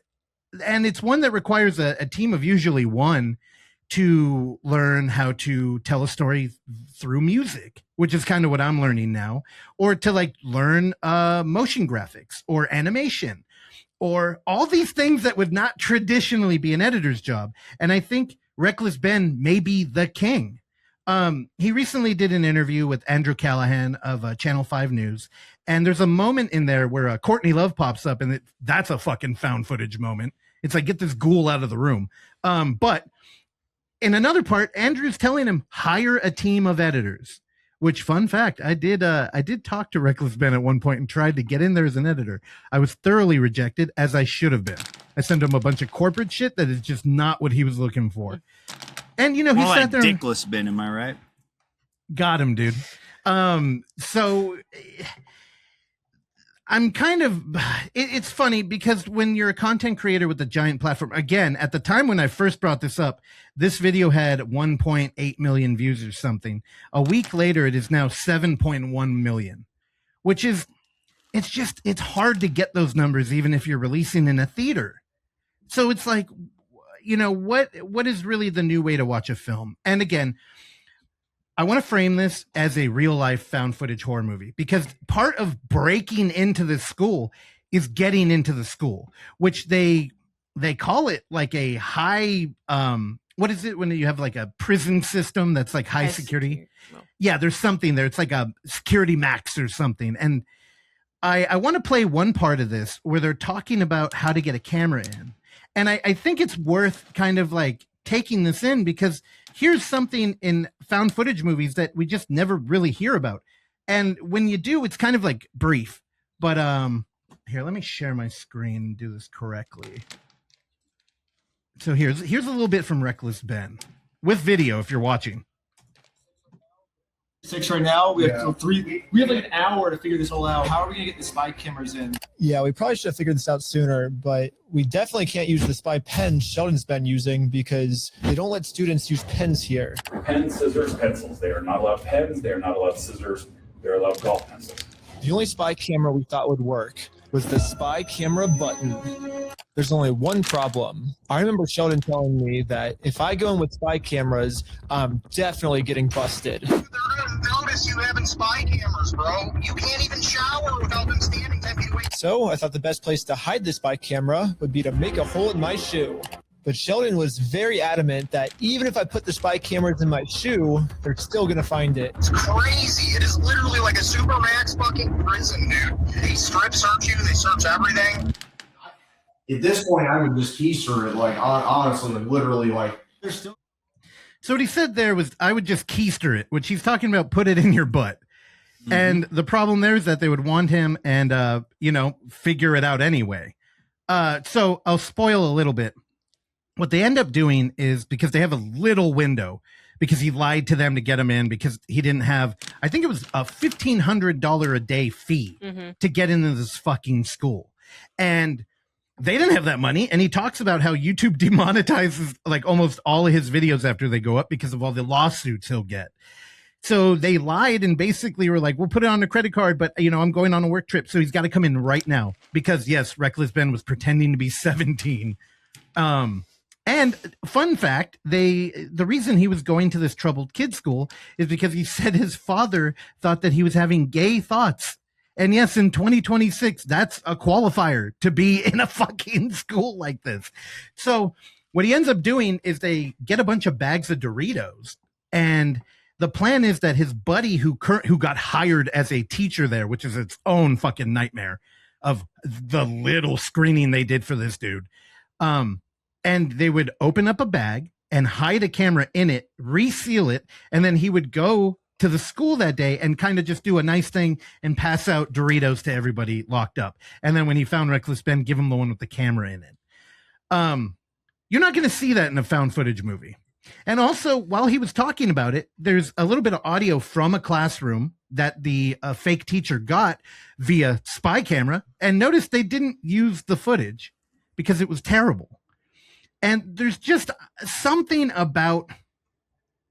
S4: And it's one that requires a team of usually one to learn how to tell a story through music, which is kind of what I'm learning now, or to like learn motion graphics or animation or all these things that would not traditionally be an editor's job. And I think Reckless Ben may be the king. He recently did an interview with Andrew Callahan of Channel 5 News. And there's a moment in there where Courtney Love pops up, and that's a fucking found footage moment. It's like, get this ghoul out of the room. But in another part, Andrew's telling him, hire a team of editors. Which, fun fact, I did talk to Reckless Ben at one point and tried to get in there as an editor. I was thoroughly rejected, as I should have been. I sent him a bunch of corporate shit that is just not what he was looking for. And, you know, he
S3: more
S4: sat
S3: like
S4: there.
S3: Dickless Ben, am I right?
S4: Got him, dude. So I'm kind of, it's funny because when you're a content creator with a giant platform, again, at the time when I first brought this up, this video had 1.8 million views or something. A week later, it is now 7.1 million, which is, it's hard to get those numbers even if you're releasing in a theater. So it's like, you know, what is really the new way to watch a film? And again, I want to frame this as a real life found footage horror movie because part of breaking into this school is getting into the school, which they call it like a high, what is it when you have like a prison system that's like high security? No. Yeah, there's something there. It's like a security max or something. And I want to play one part of this where they're talking about how to get a camera in. And I think it's worth kind of like taking this in because here's something in found footage movies that we just never really hear about. And when you do, it's kind of like brief. But here, let me share my screen and do this correctly. So here's a little bit from Reckless Ben with video if you're watching.
S7: 6 right now. We have 3. We have like an hour to figure this all out. How are we gonna get the spy cameras in?
S8: Yeah, we probably should have figured this out sooner, but we definitely can't use the spy pen Sheldon's been using because they don't let students use pens here.
S9: Pens, scissors, pencils. They are not allowed pens. They are not allowed scissors. They're allowed golf pencils.
S8: The only spy camera we thought would work was the spy camera button. There's only one problem. I remember Sheldon telling me that if I go in with spy cameras, I'm definitely getting busted.
S10: They're gonna notice you having spy cameras, bro. You can't even shower without them standing 10 feet away.
S8: So I thought the best place to hide the spy camera would be to make a hole in my shoe. But Sheldon was very adamant that even if I put the spy cameras in my shoe, they're still going to find it.
S10: It's crazy. It is literally like a Supermax fucking prison, dude. They strip search you. They search everything.
S11: At this point, I would just keister it, like, honestly, literally, like.
S4: So what he said there was, I would just keister it, which he's talking about put it in your butt. Mm-hmm. And the problem there is that they would want him and, you know, figure it out anyway. So I'll spoil a little bit. What they end up doing is because they have a little window because he lied to them to get him in because he didn't have, I think it was a $1,500 a day fee to get into this fucking school. And they didn't have that money. And he talks about how YouTube demonetizes like almost all of his videos after they go up because of all the lawsuits he'll get. So they lied and basically were like, we'll put it on a credit card, but you know, I'm going on a work trip. So he's got to come in right now because yes, Reckless Ben was pretending to be 17. And fun fact, the reason he was going to this troubled kid school is because he said his father thought that he was having gay thoughts. And yes, in 2026, that's a qualifier to be in a fucking school like this. So what he ends up doing is they get a bunch of bags of Doritos. And the plan is that his buddy who got hired as a teacher there, which is its own fucking nightmare of the little screening they did for this dude. And they would open up a bag and hide a camera in it, reseal it, and then he would go to the school that day and kind of just do a nice thing and pass out Doritos to everybody locked up. And then when he found Reckless Ben, give him the one with the camera in it. You're not going to see that in a found footage movie. And also, while he was talking about it, there's a little bit of audio from a classroom that the fake teacher got via spy camera. And notice they didn't use the footage because it was terrible. And there's just something about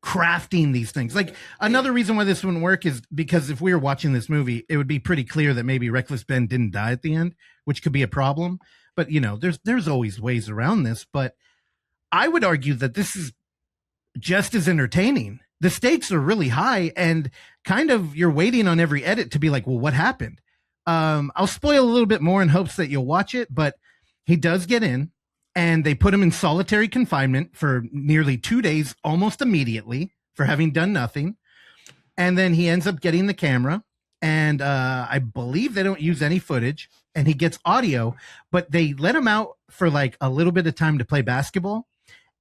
S4: crafting these things. Like, another reason why this wouldn't work is because if we were watching this movie, it would be pretty clear that maybe Reckless Ben didn't die at the end, which could be a problem. But, you know, there's always ways around this. But I would argue that this is just as entertaining. The stakes are really high, and kind of you're waiting on every edit to be like, well, what happened? I'll spoil a little bit more in hopes that you'll watch it, but he does get in, and they put him in solitary confinement for nearly 2 days, almost immediately, for having done nothing. And then he ends up getting the camera, and I believe they don't use any footage, and he gets audio, but they let him out for like a little bit of time to play basketball.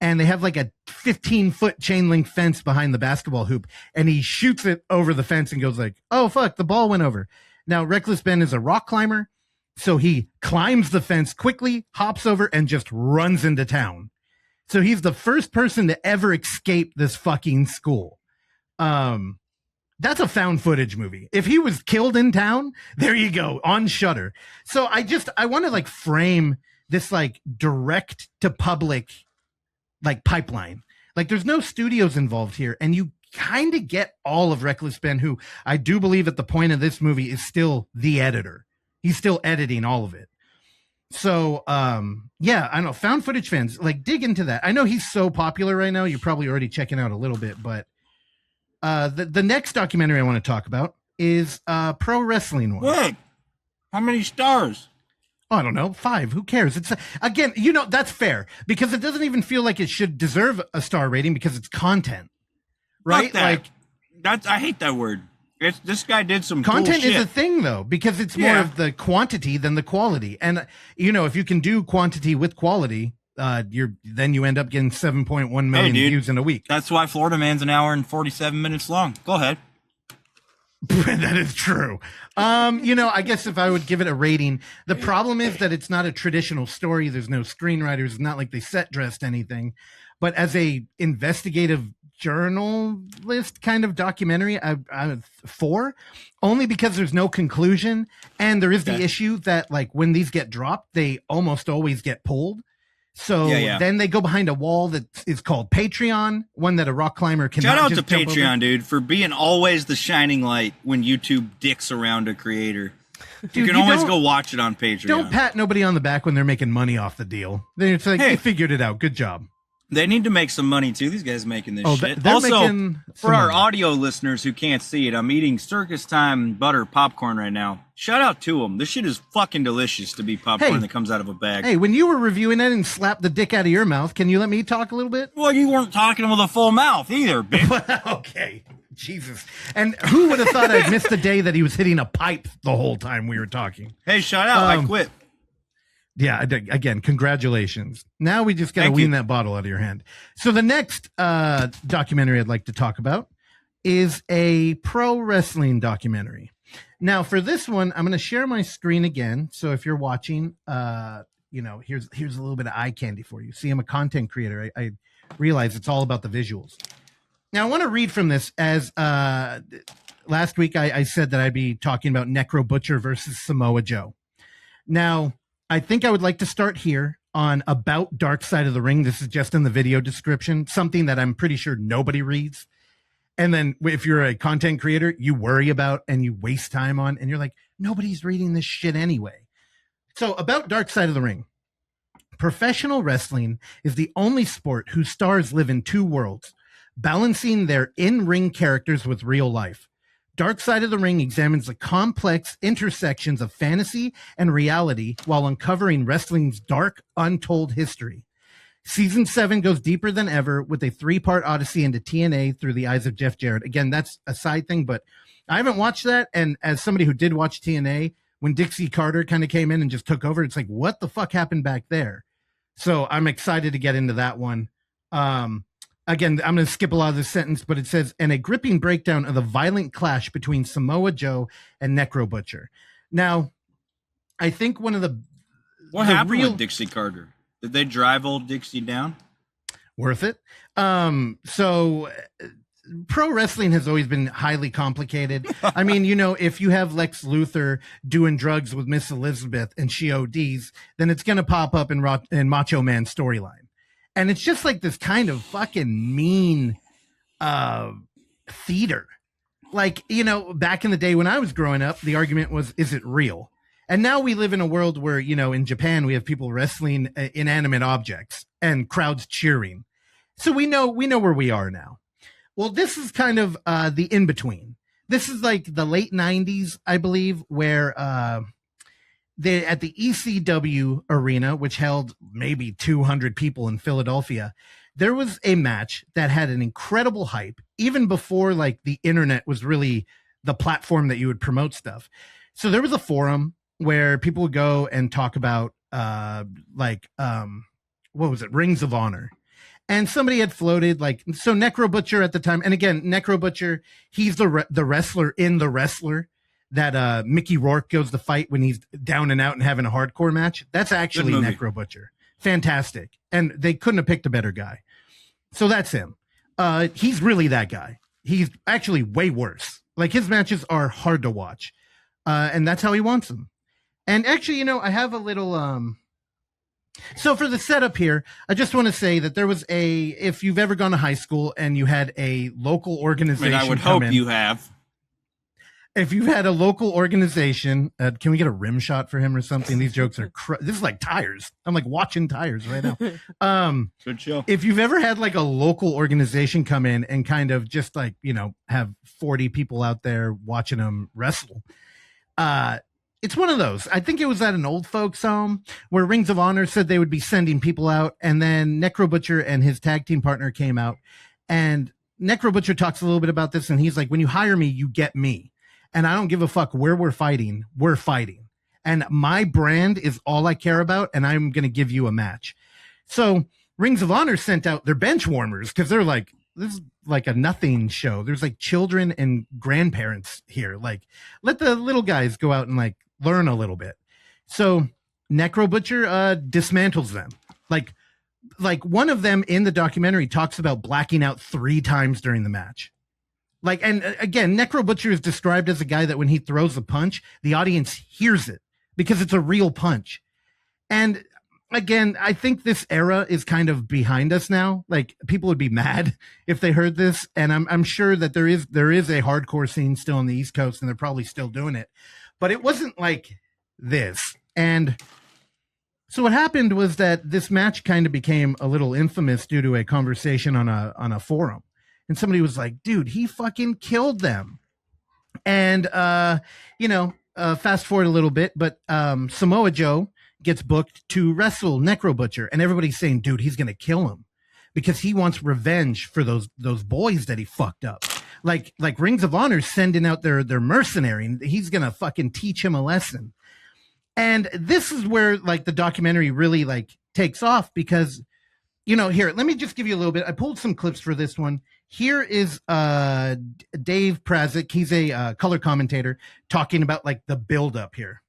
S4: And they have like a 15-foot chain link fence behind the basketball hoop, and he shoots it over the fence and goes like, oh, fuck, the ball went over. Now, Reckless Ben is a rock climber, so he climbs the fence quickly, hops over, and just runs into town. So he's the first person to ever escape this fucking school. That's a found footage movie. If he was killed in town, there you go, on Shudder. So I want to like frame this like direct to public like pipeline. Like, there's no studios involved here, and you kind of get all of Reckless Ben, who I do believe at the point of this movie is still the editor. He's still editing all of it. So yeah, I know, found footage fans, like, dig into that. I know he's so popular right now, you're probably already checking out a little bit, but the next documentary I want to talk about is pro wrestling one.
S3: What? How many stars?
S4: I don't know, 5. Who cares? It's again, you know, that's fair because it doesn't even feel like it should deserve a star rating because it's content, right? Like,
S3: that's, I hate that word. This guy did some
S4: content
S3: cool shit.
S4: is a thing though, because it's more of the quantity than the quality. And you know, if you can do quantity with quality, then you end up getting 7.1 million views in a week.
S3: That's why Florida Man's an hour and 47 minutes long. Go ahead.
S4: That is true. You know, I guess if I would give it a rating, the problem is that it's not a traditional story. There's no screenwriters. It's not like they set dressed anything. But as a investigative journalist kind of documentary, I'm 4, only because there's no conclusion. And there is the issue that, like, when these get dropped, they almost always get pulled. So then they go behind a wall that is called Patreon, one that a rock climber can.
S3: Shout out to Patreon, dude, for being always the shining light when YouTube dicks around a creator. Dude, you can always go watch it on Patreon.
S4: Don't pat nobody on the back when they're making money off the deal. It's like, they figured it out. Good job.
S3: They need to make some money, too. These guys making this shit.
S4: They're
S3: Also,
S4: making
S3: for our
S4: money.
S3: audio listeners who can't see it, I'm eating Circus Time butter popcorn right now. Shout out to them. This shit is fucking delicious to be popcorn that comes out of a bag.
S4: Hey, when you were reviewing it and slapped the dick out of your mouth, can you let me talk a little bit?
S3: Well, you weren't talking with a full mouth either, bitch.
S4: Okay. Jesus. And who would have thought I'd missed the day that he was hitting a pipe the whole time we were talking?
S3: Hey, shout out. I quit.
S4: Yeah, again, congratulations. Now we just got to wean that bottle out of your hand. So the next documentary I'd like to talk about is a pro wrestling documentary. Now, for this one, I'm going to share my screen again. So if you're watching, you know, here's a little bit of eye candy for you. See, I'm a content creator. I realize it's all about the visuals. Now, I want to read from this as last week I said that I'd be talking about Necro Butcher versus Samoa Joe. Now, I think I would like to start here on About Dark Side of the Ring. This is just in the video description, something that I'm pretty sure nobody reads. And then if you're a content creator, you worry about and you waste time on, and you're like, nobody's reading this shit anyway. So About Dark Side of the Ring. Professional wrestling is the only sport whose stars live in 2 worlds, balancing their in-ring characters with real life. Dark Side of the Ring examines the complex intersections of fantasy and reality while uncovering wrestling's dark, untold history. Season 7 goes deeper than ever with a 3-part odyssey into TNA through the eyes of Jeff Jarrett. Again, that's a side thing, but I haven't watched that. And as somebody who did watch TNA, when Dixie Carter kind of came in and just took over, it's like, what the fuck happened back there? So I'm excited to get into that one. Again, I'm going to skip a lot of this sentence, but it says, and a gripping breakdown of the violent clash between Samoa Joe and Necro Butcher. Now, I think one of the...
S3: What happened with Dixie Carter? Did they drive old Dixie down?
S4: Worth it. So pro wrestling has always been highly complicated. I mean, if you have Lex Luthor doing drugs with Miss Elizabeth and she ODs, then it's going to pop up in Macho Man's storyline. And it's just like this kind of fucking mean theater. Like, back in the day when I was growing up, the argument was, is it real? And now we live in a world where, in Japan, we have people wrestling inanimate objects and crowds cheering. So we know where we are now. Well, this is kind of the in-between. This is like the late 90s, I believe, where at the ECW arena, which held maybe 200 people in Philadelphia, there was a match that had an incredible hype, even before like the internet was really the platform that you would promote stuff. So there was a forum where people would go and talk about what was it? Rings of Honor. And somebody had floated so Necro Butcher at the time. And again, Necro Butcher, he's the wrestler in The Wrestler that Mickey Rourke goes to fight when he's down and out and having a hardcore match. That's actually Necro Butcher. Fantastic. And they couldn't have picked a better guy. So that's him. He's really that guy. He's actually way worse. Like his matches are hard to watch. And that's how he wants them. And actually, I have a little, so for the setup here, I just want to say that there was if you've ever gone to high school and you had a local organization.
S3: I would hope you have.
S4: If you've had a local organization, can we get a rim shot for him or something? These jokes are, this is like tires. I'm like watching tires right now.
S3: Good show.
S4: If you've ever had like a local organization come in and kind of just like, have 40 people out there watching them wrestle. It's one of those. I think it was at an old folks home where Rings of Honor said they would be sending people out. And then Necro Butcher and his tag team partner came out, and Necro Butcher talks a little bit about this. And he's like, when you hire me, you get me. And I don't give a fuck where we're fighting. We're fighting. And my brand is all I care about. And I'm going to give you a match. So Rings of Honor sent out their bench warmers because they're like, this is like a nothing show. There's like children and grandparents here. Like, let the little guys go out and like learn a little bit. So Necro Butcher dismantles them. Like one of them in the documentary talks about blacking out 3 times during the match. Like, and again, Necro Butcher is described as a guy that when he throws a punch, the audience hears it because it's a real punch. And again, I think this era is kind of behind us now. Like, people would be mad if they heard this. And I'm sure that there is a hardcore scene still on the East Coast, and they're probably still doing it. But it wasn't like this. And so what happened was that this match kind of became a little infamous due to a conversation on a forum. And somebody was like, dude, he fucking killed them. And, fast forward a little bit, but Samoa Joe gets booked to wrestle Necro Butcher. And everybody's saying, dude, he's going to kill him because he wants revenge for those boys that he fucked up. Like Rings of Honor sending out their mercenary, and he's going to fucking teach him a lesson. And this is where like the documentary really like takes off because, here, let me just give you a little bit. I pulled some clips for this one. Here is Dave Prazik. He's a color commentator talking about like the buildup here.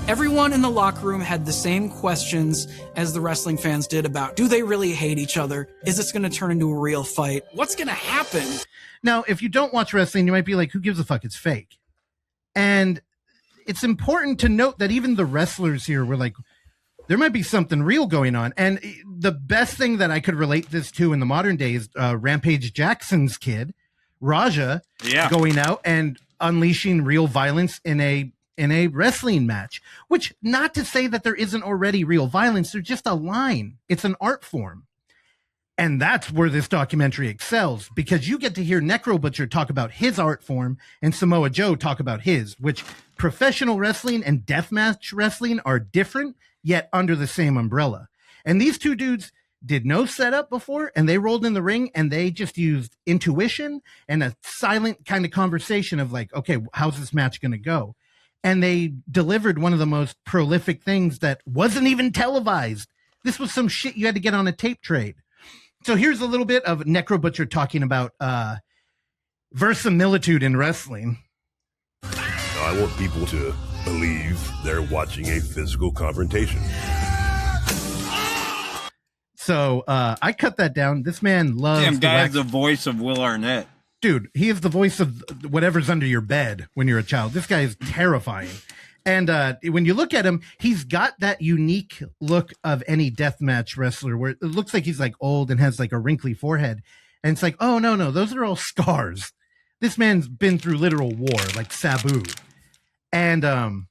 S12: Everyone in the locker room had the same questions as the wrestling fans did about, do they really hate each other? Is this going to turn into a real fight? What's going to happen? Now,
S4: if you don't watch wrestling, you might be like, who gives a fuck? It's fake. And it's important to note that even the wrestlers here were like, there might be something real going on. And the best thing that I could relate this to in the modern days, Rampage Jackson's kid, Raja, going out and unleashing real violence in a wrestling match, which not to say that there isn't already real violence. There's just a line. It's an art form. And that's where this documentary excels, because you get to hear Necro Butcher talk about his art form and Samoa Joe talk about his, which professional wrestling and deathmatch wrestling are different, yet under the same umbrella. And these two dudes did no setup before, and they rolled in the ring, and they just used intuition and a silent kind of conversation of like, okay, how's this match going to go? And they delivered one of the most prolific things that wasn't even televised. This was some shit you had to get on a tape trade. So here's a little bit of Necro Butcher talking about verisimilitude in wrestling.
S6: I want people to believe they're watching a physical confrontation.
S4: So I cut that down. This man loves.
S3: Damn, guy has the voice of Will Arnett.
S4: Dude, he is the voice of whatever's under your bed when you're a child. This guy is terrifying. And when you look at him, he's got that unique look of any deathmatch wrestler where it looks like he's like old and has like a wrinkly forehead. And it's like, oh, no, those are all scars. This man's been through literal war, like Sabu. And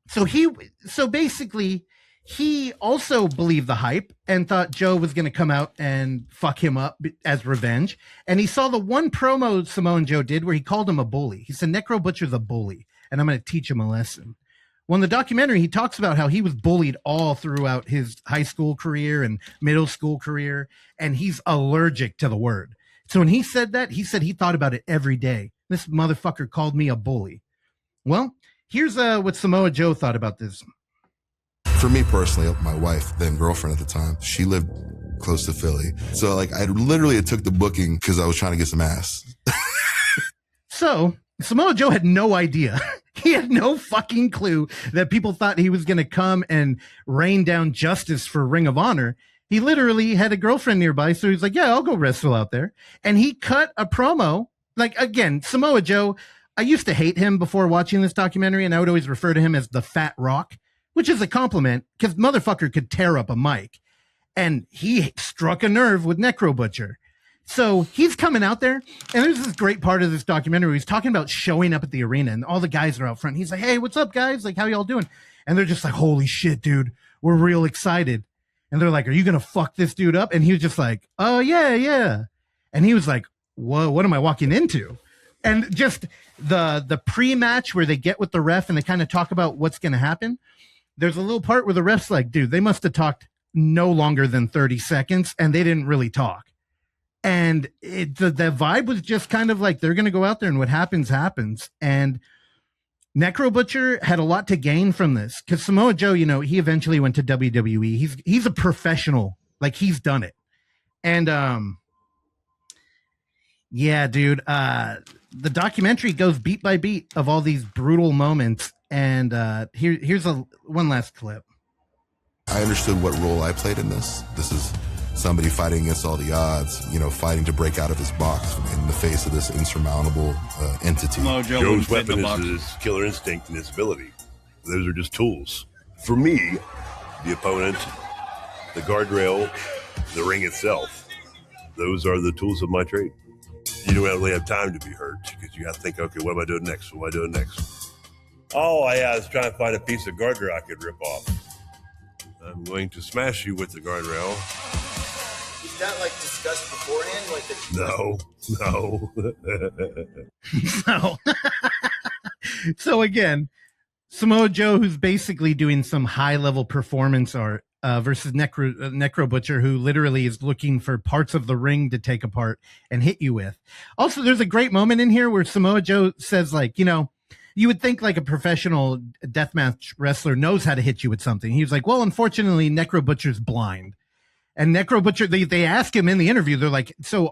S4: so basically, he also believed the hype and thought Joe was going to come out and fuck him up as revenge. And he saw the one promo Samoa Joe did where he called him a bully. He said, Necro Butcher's a bully, and I'm going to teach him a lesson. Well, in the documentary, he talks about how he was bullied all throughout his high school career and middle school career, and he's allergic to the word. So when he said that, he said he thought about it every day. This motherfucker called me a bully. Well, here's what Samoa Joe thought about this.
S13: For me personally, my wife, then girlfriend at the time, she lived close to Philly. So like I literally took the booking because I was trying to get some ass.
S4: So Samoa Joe had no idea. He had no fucking clue that people thought he was going to come and rain down justice for Ring of Honor. He literally had a girlfriend nearby. So he's like, yeah, I'll go wrestle out there. And he cut a promo. Like, again, Samoa Joe, I used to hate him before watching this documentary, and I would always refer to him as the Fat Rock, which is a compliment because motherfucker could tear up a mic. And he struck a nerve with Necro Butcher. So he's coming out there, and there's this great part of this documentary where he's talking about showing up at the arena, and all the guys are out front. He's like, hey, what's up, guys? Like, how y'all doing? And they're just like, holy shit, dude. We're real excited. And they're like, are you going to fuck this dude up? And he was just like, oh, yeah. And he was like, whoa, what am I walking into? And just the pre-match where they get with the ref and they kind of talk about what's going to happen. There's a little part where the ref's like, dude, they must have talked no longer than 30 seconds, and they didn't really talk. And the vibe was just kind of like, they're going to go out there and what happens, happens. And Necro Butcher had a lot to gain from this because Samoa Joe, you know, he eventually went to WWE. He's a professional. Like, he's done it. And, yeah, dude, the documentary goes beat by beat of all these brutal moments. And here's one last clip.
S13: I understood what role I played in this. This is somebody fighting against all the odds, you know, fighting to break out of his box in the face of this insurmountable entity.
S6: Joe's weapon is his killer instinct and his ability. Those are just tools. For me, the opponent, the guardrail, the ring itself, those are the tools of my trade. You don't really have time to be hurt because you have to think, okay, what am I doing next? What am I doing next? Oh, I was trying to find a piece of guardrail I could rip off. I'm going to smash you with the guardrail.
S14: Is that like discussed beforehand?
S4: No. So again, Samoa Joe, who's basically doing some high level performance art versus Necro Butcher, who literally is looking for parts of the ring to take apart and hit you with. Also, there's a great moment in here where Samoa Joe says, like, you know, you would think like a professional deathmatch wrestler knows how to hit you with something. He was like, well, unfortunately, Necro Butcher's blind. And Necro Butcher, they ask him in the interview, they're like, so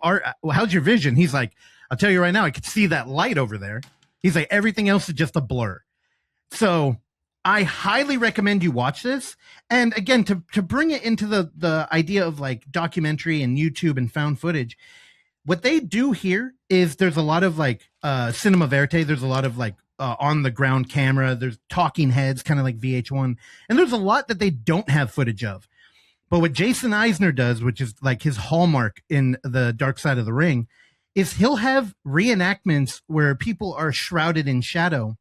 S4: how's your vision? He's like, I'll tell you right now, I could see that light over there. He's like, everything else is just a blur. So I highly recommend you watch this. And again, to bring it into the idea of like documentary and YouTube and found footage, what they do here is there's a lot of like cinema verite. There's a lot of like on the ground camera. There's talking heads, kind of like VH1. And there's a lot that they don't have footage of. But what Jason Eisener does, which is like his hallmark in the Dark Side of the Ring, is he'll have reenactments where people are shrouded in shadow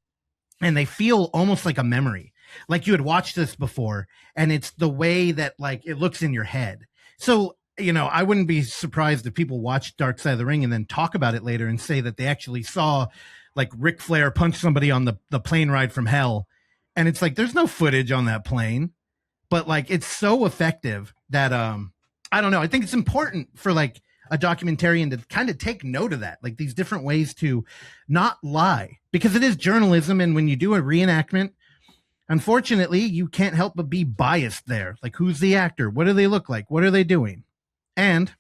S4: and they feel almost like a memory. Like you had watched this before, and it's the way that like it looks in your head. So, you know, I wouldn't be surprised if people watch Dark Side of the Ring and then talk about it later and say that they actually saw like Ric Flair punch somebody on the plane ride from hell. And it's like, there's no footage on that plane, but like, it's so effective that, I don't know. I think it's important for like a documentarian to kind of take note of that, like these different ways to not lie, because it is journalism. And when you do a reenactment, unfortunately, you can't help but be biased there. Like, who's the actor? What do they look like? What are they doing? And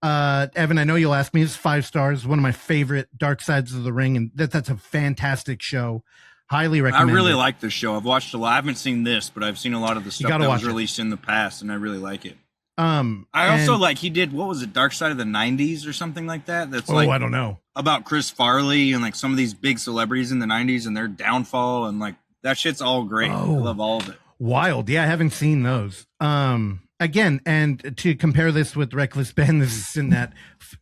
S4: Evan, I know you'll ask me, it's 5 stars, one of my favorite Dark Sides of the Ring, and that's a fantastic show. Highly recommend it.
S3: I really like this show. I've watched a lot. I haven't seen this, but I've seen a lot of the stuff that was released in the past, and I really like it. I also like he did, what was it, Dark Side of the 90s or something like that? That's like,
S4: I don't know.
S3: About Chris Farley and like some of these big celebrities in the 90s and their downfall, and like that shit's all great. I love all of it.
S4: Wild. Yeah, I haven't seen those. Again, and to compare this with Reckless Ben, this is in that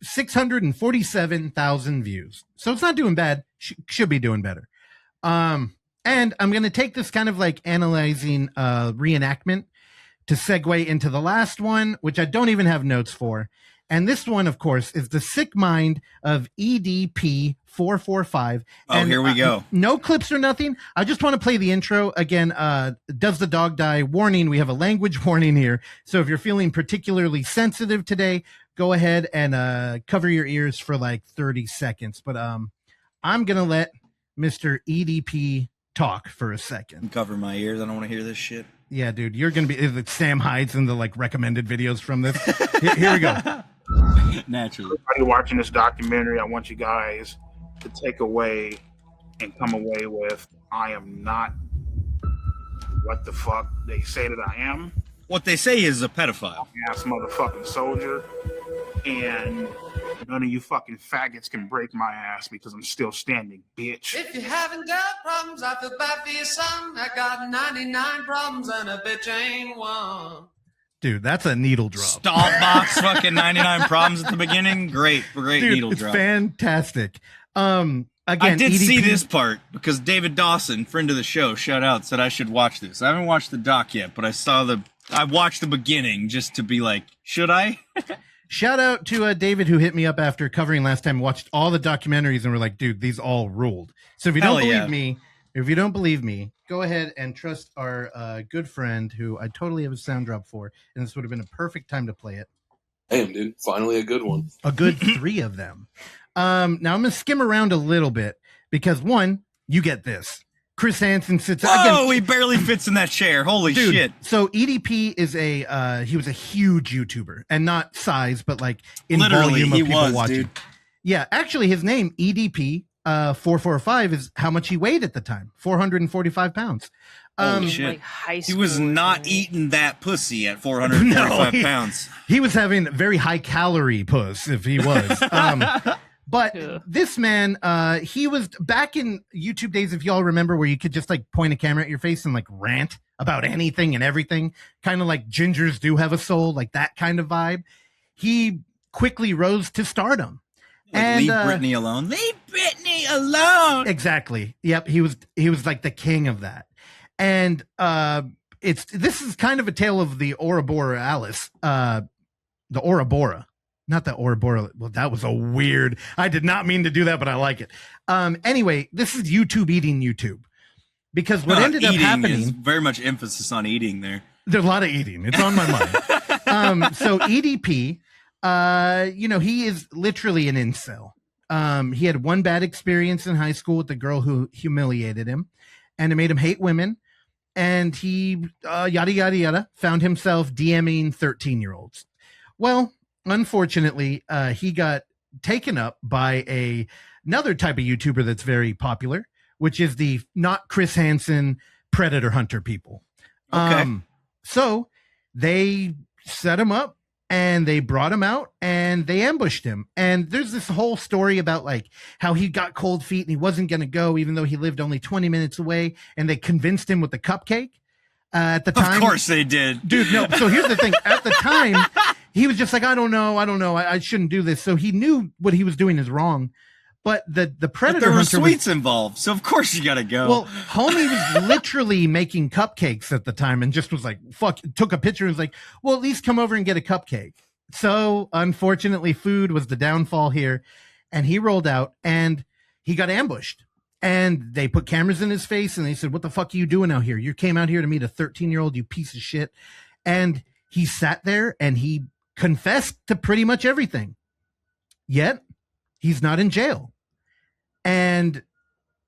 S4: 647,000 views. So it's not doing bad. Should be doing better. And I'm going to take this kind of like analyzing reenactment to segue into the last one, which I don't even have notes for. And this one, of course, is the sick mind of EDP445.
S3: Oh,
S4: and,
S3: here we go.
S4: No clips or nothing. I just want to play the intro again. Does the dog die? Warning. We have a language warning here. So if you're feeling particularly sensitive today, go ahead and cover your ears for like 30 seconds. But I'm going to let Mr. EDP talk for a second.
S3: Cover my ears. I don't want to hear this shit.
S4: Yeah, dude, you're going to be Sam hides in the like recommended videos from this. Here we go.
S3: Naturally.
S15: Everybody watching this documentary, I want you guys to take away and come away with, I am not what the fuck they say that I am.
S3: What they say is a pedophile.
S15: Ass motherfucking soldier. And none of you fucking faggots can break my ass because I'm still standing, bitch.
S16: If you haven't got problems, I feel bad for your son. I got 99 problems and a bitch ain't one.
S4: Dude, that's a needle drop.
S3: Stomp box, fucking 99 problems at the beginning. Great
S4: Dude,
S3: needle
S4: it's
S3: drop.
S4: Fantastic. Again,
S3: I did
S4: EDP
S3: see this part because David Dawson, friend of the show, shout out, said I should watch this. I haven't watched the doc yet, but I watched the beginning just to be like, should I?
S4: Shout out to David, who hit me up after covering last time, watched all the documentaries, and we're like, dude, these all ruled. So if you don't believe me, go ahead and trust our good friend, who I totally have a sound drop for, and this would have been a perfect time to play it.
S17: Damn, dude, finally a good one.
S4: A good 3 of them. Now I'm gonna skim around a little bit because one, you get this. Chris Hansen sits.
S3: Oh, he barely fits in that chair. Holy
S4: dude,
S3: shit!
S4: So EDP is he was a huge YouTuber, and not size, but like in
S3: literally
S4: volume of people watching.
S3: Dude.
S4: Yeah, actually, his name EDP445 is how much he weighed at the time, 445 pounds.
S3: Holy shit!
S5: Like
S3: he was not eating that pussy at 445 pounds.
S4: He was having very high calorie puss if he was. But this man, he was back in YouTube days, if y'all remember, where you could just like point a camera at your face and like rant about anything and everything, kind of like Gingers Do Have a Soul, like that kind of vibe. He quickly rose to stardom.
S3: Like,
S4: and
S3: leave Britney alone. Leave Britney alone.
S4: Exactly. Yep. He was like the king of that. And this is kind of a tale of the Ouroboros, the Ouroboros. Not the Ouroboros. Well, that was a weird. I did not mean to do that, but I like it. Anyway, this is YouTube eating YouTube, because what ended up happening
S3: is very much emphasis on eating there.
S4: There's a lot of eating. It's on my mind. So EDP, he is literally an incel. He had one bad experience in high school with the girl who humiliated him, and it made him hate women. And he, yada, yada, yada, found himself DMing 13-year-olds. Well, unfortunately, he got taken up by another type of YouTuber that's very popular, which is the not Chris Hansen predator hunter people.
S3: Okay.
S4: So they set him up and they brought him out and they ambushed him. And there's this whole story about like how he got cold feet and he wasn't going to go, even though he lived only 20 minutes away. And they convinced him with the cupcake. At the time,
S3: of course they did,
S4: dude. No. So here's the thing. At the time, he was just like, I don't know. I shouldn't do this. So he knew what he was doing is wrong. But the predator
S3: but there were
S4: hunter
S3: sweets involved, so of course you gotta go.
S4: Well, homie was literally making cupcakes at the time, and just was like, "Fuck!" Took a picture and was like, "Well, at least come over and get a cupcake." So unfortunately, food was the downfall here, and he rolled out and he got ambushed. And they put cameras in his face and they said, "What the fuck are you doing out here? You came out here to meet a 13-year-old, you piece of shit." And he sat there and he confessed to pretty much everything. Yet he's not in jail. And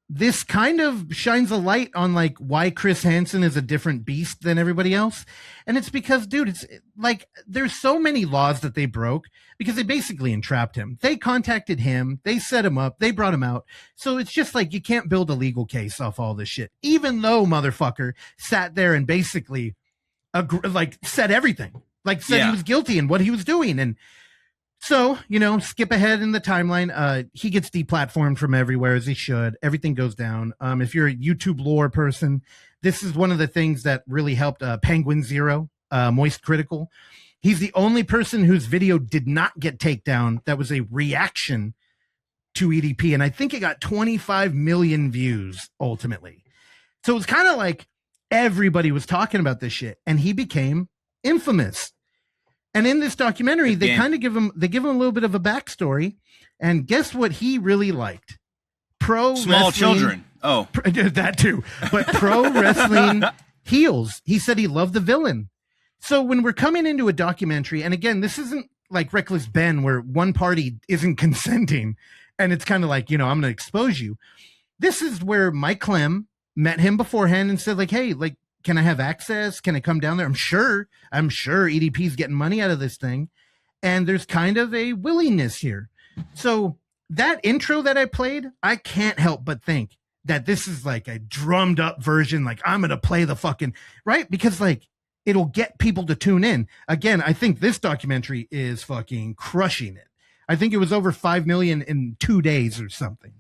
S4: this kind of shines a light on like why Chris Hansen is a different beast than everybody else. And it's because, dude, it's like there's so many laws that they broke because they basically entrapped him. They contacted him, they set him up, they brought him out. So it's just like you can't build a legal case off all this shit, even though motherfucker sat there and basically like said everything. like said he was guilty and what he was doing. And so, skip ahead in the timeline. He gets deplatformed from everywhere, as he should. Everything goes down. If you're a YouTube lore person, this is one of the things that really helped Penguin Zero, Moist Critical. He's the only person whose video did not get takedown that was a reaction to EDP. And I think it got 25 million views ultimately. So it was kind of like everybody was talking about this shit, and he became infamous. And in this documentary, they kind of give him a little bit of a backstory. And guess what he really liked? Small wrestling,
S3: children. Oh,
S4: that too. But pro wrestling heels. He said he loved the villain. So when we're coming into a documentary, and again, this isn't like Reckless Ben where one party isn't consenting and it's kind of like, I'm going to expose you. This is where Mike Clum met him beforehand and said like, hey, like, can I have access? Can I come down there? I'm sure EDP's getting money out of this thing. And there's kind of a willingness here. So that intro that I played, I can't help but think that this is like a drummed up version. Like, I'm going to play the fucking right. Because like, it'll get people to tune in. Again, I think this documentary is fucking crushing it. I think it was over 5 million in 2 days or something.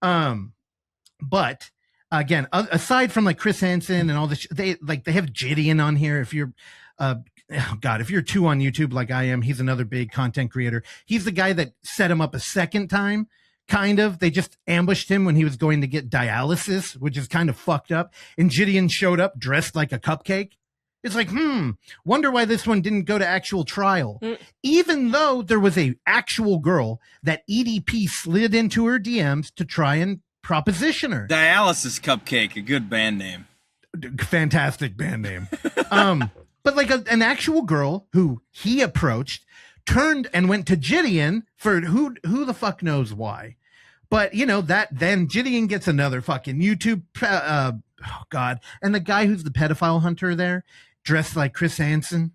S4: But again, aside from like Chris Hansen and all this, they have Gideon on here. If you're, if you're two on YouTube like I am, he's another big content creator. He's the guy that set him up a second time. Kind of. They just ambushed him when he was going to get dialysis, which is kind of fucked up. And Gideon showed up dressed like a cupcake. It's like, wonder why this one didn't go to actual trial. Even though there was a actual girl that EDP slid into her DMs to try and proposition her.
S3: Dialysis Cupcake, a good band name.
S4: Fantastic band name. But like an actual girl who he approached, turned and went to Gideon for who the fuck knows why. But then Gideon gets another fucking YouTube, oh God. And the guy who's the pedophile hunter there, dressed like Chris Hansen.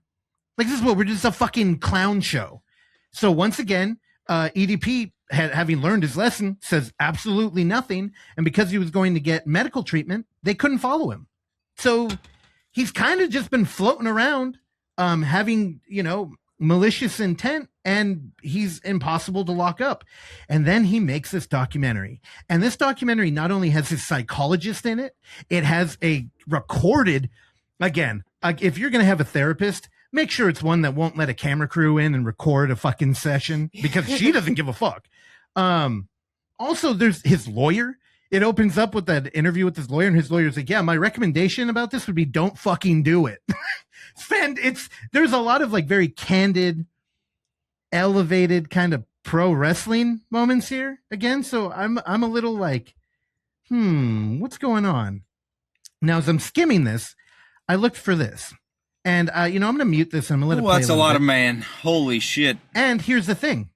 S4: Like, this is what we're just a fucking clown show. So once again, EDP, having learned his lesson, says absolutely nothing. And because he was going to get medical treatment, they couldn't follow him. So he's kind of just been floating around, having, malicious intent, and he's impossible to lock up. And then he makes this documentary. And this documentary not only has his psychologist in it, it has a recorded, again, if you're going to have a therapist, make sure it's one that won't let a camera crew in and record a fucking session, because she doesn't give a fuck. Also, there's his lawyer. It opens up with that interview with his lawyer, and his lawyer's like, yeah, my recommendation about this would be don't fucking do it. There's a lot of like very candid, elevated kind of pro wrestling moments here again. So I'm a little like, what's going on? Now, as I'm skimming this, I looked for this, and I'm going to mute this and I'm going to let it play.
S3: That's a lot of man. Holy shit.
S4: And here's the thing.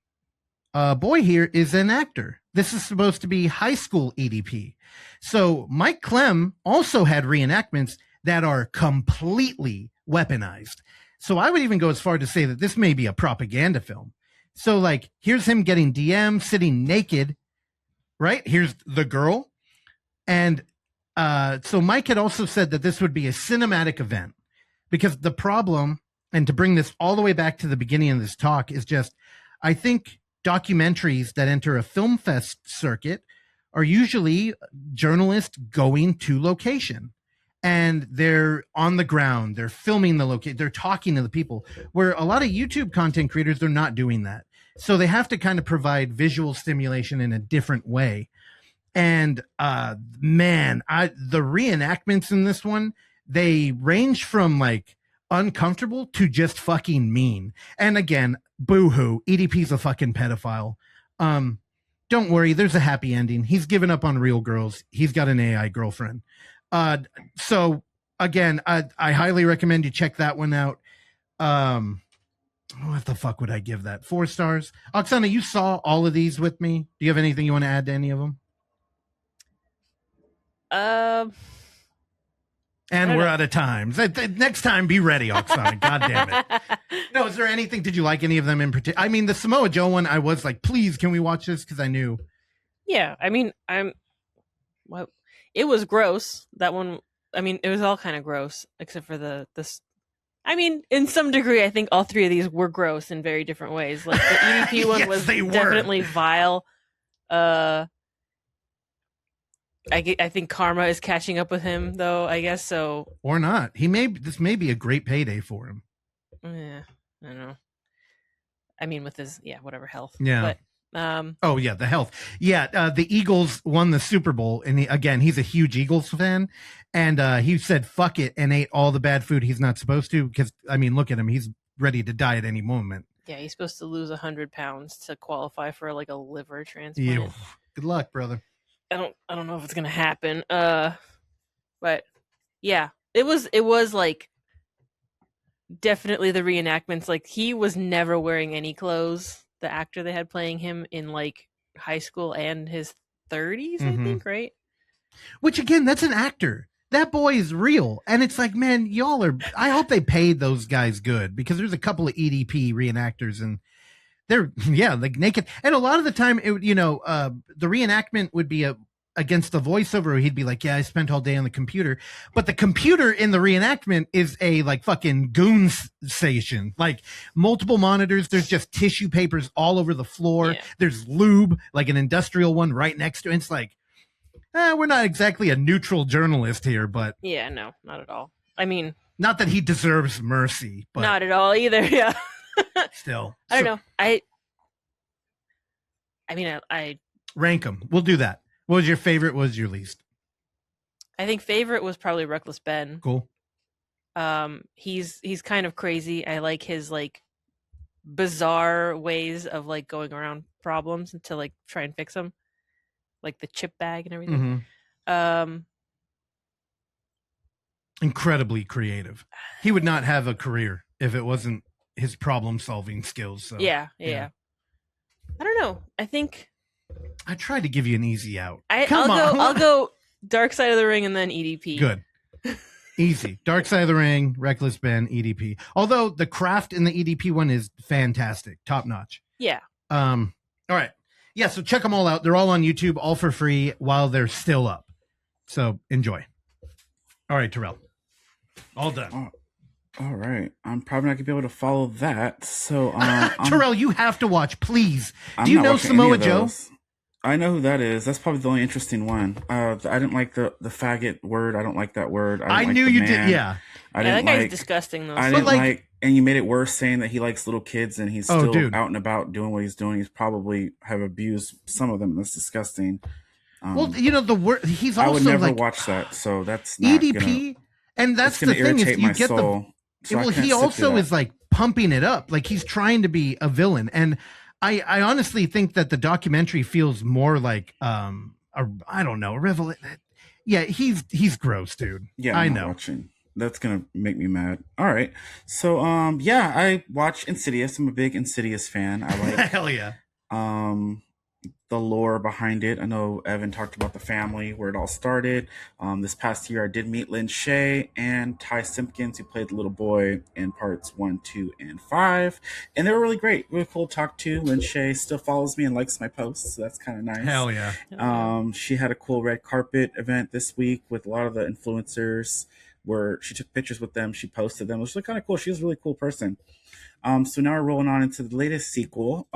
S4: Boy here is an actor. This is supposed to be high school EDP. So Mike Clum also had reenactments that are completely weaponized. So I would even go as far to say that this may be a propaganda film. So like, here's him getting DM, sitting naked, right? Here's the girl. And so Mike had also said that this would be a cinematic event, because the problem, and to bring this all the way back to the beginning of this talk, is just, I think documentaries that enter a film fest circuit are usually journalists going to location, and they're on the ground, they're filming the location, they're talking to the people, where a lot of YouTube content creators, they're not doing that. So they have to kind of provide visual stimulation in a different way. And the reenactments in this one, they range from like uncomfortable to just fucking mean. And again, boo-hoo, EDP's a fucking pedophile. Don't worry, there's a happy ending. He's given up on real girls. He's got an AI girlfriend. So again, I highly recommend you check that one out. What the fuck would I give that? 4 stars. Oksana, you saw all of these with me. Do you have anything you want to add to any of them?
S5: And
S4: we're out of time. Next time, be ready, Oksana. God damn it. No, is there anything? Did you like any of them in particular? I mean, the Samoa Joe one, I was like, please, can we watch this? Because I knew.
S5: Yeah, I mean, it was gross. That one, I mean, it was all kind of gross, except for this I mean, in some degree, I think all three of these were gross in very different ways. Like the EDP one
S4: Yes,
S5: was
S4: they were.
S5: definitely vile. I think karma is catching up with him, though. I guess so.
S4: Or not. This may be a great payday for him.
S5: Yeah, I don't know. I mean, with his whatever health.
S4: Yeah.
S5: But
S4: oh yeah, the health. Yeah, the Eagles won the Super Bowl, and he's a huge Eagles fan, and he said "fuck it" and ate all the bad food he's not supposed to. Because I mean, look at him; he's ready to die at any moment.
S5: yeah, he's supposed to lose 100 pounds to qualify for like a liver transplant.
S4: Yeah. Good luck, brother.
S5: I don't know if it's gonna happen. But yeah, it was like definitely the reenactments. Like he was never wearing any clothes. The actor they had playing him in like high school and his 30s, I think, right?
S4: Which again, that's an actor. That boy is real, and it's like, man, y'all are. I hope they paid those guys good because there's a couple of EDP reenactors and. They're like naked, and a lot of the time, the reenactment would be against the voiceover. Or he'd be like, "Yeah, I spent all day on the computer," but the computer in the reenactment is a like fucking goon station, like multiple monitors. There's just tissue papers all over the floor.
S5: Yeah.
S4: There's lube, like an industrial one, right next to it. It's like, we're not exactly a neutral journalist here, but
S5: yeah, no, not at all. I mean,
S4: not that he deserves mercy, but
S5: not at all either. Yeah.
S4: Still,
S5: I don't know. I mean, I
S4: rank them. We'll do that. What was your favorite? What was your least?
S5: I think favorite was probably Reckless Ben.
S4: Cool.
S5: He's kind of crazy. I like his like bizarre ways of like going around problems to like try and fix them, like the chip bag and everything.
S4: Incredibly creative. He would not have a career if it wasn't his problem-solving skills. So
S5: yeah. I don't know. I think
S4: I tried to give you an easy out.
S5: I'll go Dark Side of the Ring and then EDP.
S4: Good. Easy. Dark Side of the Ring, Reckless Ben, EDP. Although the craft in the EDP one is fantastic, top notch.
S5: Yeah.
S4: All right. Yeah. So check them all out. They're all on YouTube, all for free while they're still up. So enjoy. All right, Terrell. All done.
S2: All right. I'm probably not going to be able to follow that. So,
S4: Terrell, you have to watch, please. Do you know Samoa Joe?
S2: I know who that is. That's probably the only interesting one. I didn't like the faggot word. I don't like that word.
S4: I knew you did. Yeah.
S5: That guy's disgusting, though.
S2: I didn't like, and you made it worse saying that he likes little kids and he's still out and about doing what he's doing. He's probably have abused some of them. That's disgusting.
S4: Well, the word, he's also
S2: I would never
S4: like,
S2: watch that. So that's not
S4: EDP. And that's the thing is you get
S2: soul.
S4: Well, he also is like pumping it up. Like he's trying to be a villain. And I honestly think that the documentary feels more like, I don't know, Yeah, he's gross, dude.
S2: Yeah,
S4: I know.
S2: Watching. That's going to make me mad. All right. So, I watch Insidious. I'm a big Insidious fan. I like
S4: hell yeah.
S2: The lore behind it. I know Evan talked about the family, where it all started. This past year, I did meet Lynn Shay and Ty Simpkins, who played the little boy in parts 1, 2, and 5. And they were really great. Really cool to talk to. Lynn Shay still follows me and likes my posts, so that's kind of nice.
S4: Hell yeah.
S2: She had a cool red carpet event this week with a lot of the influencers where she took pictures with them. She posted them. It was really kind of cool. She was a really cool person. So now we're rolling on into the latest sequel.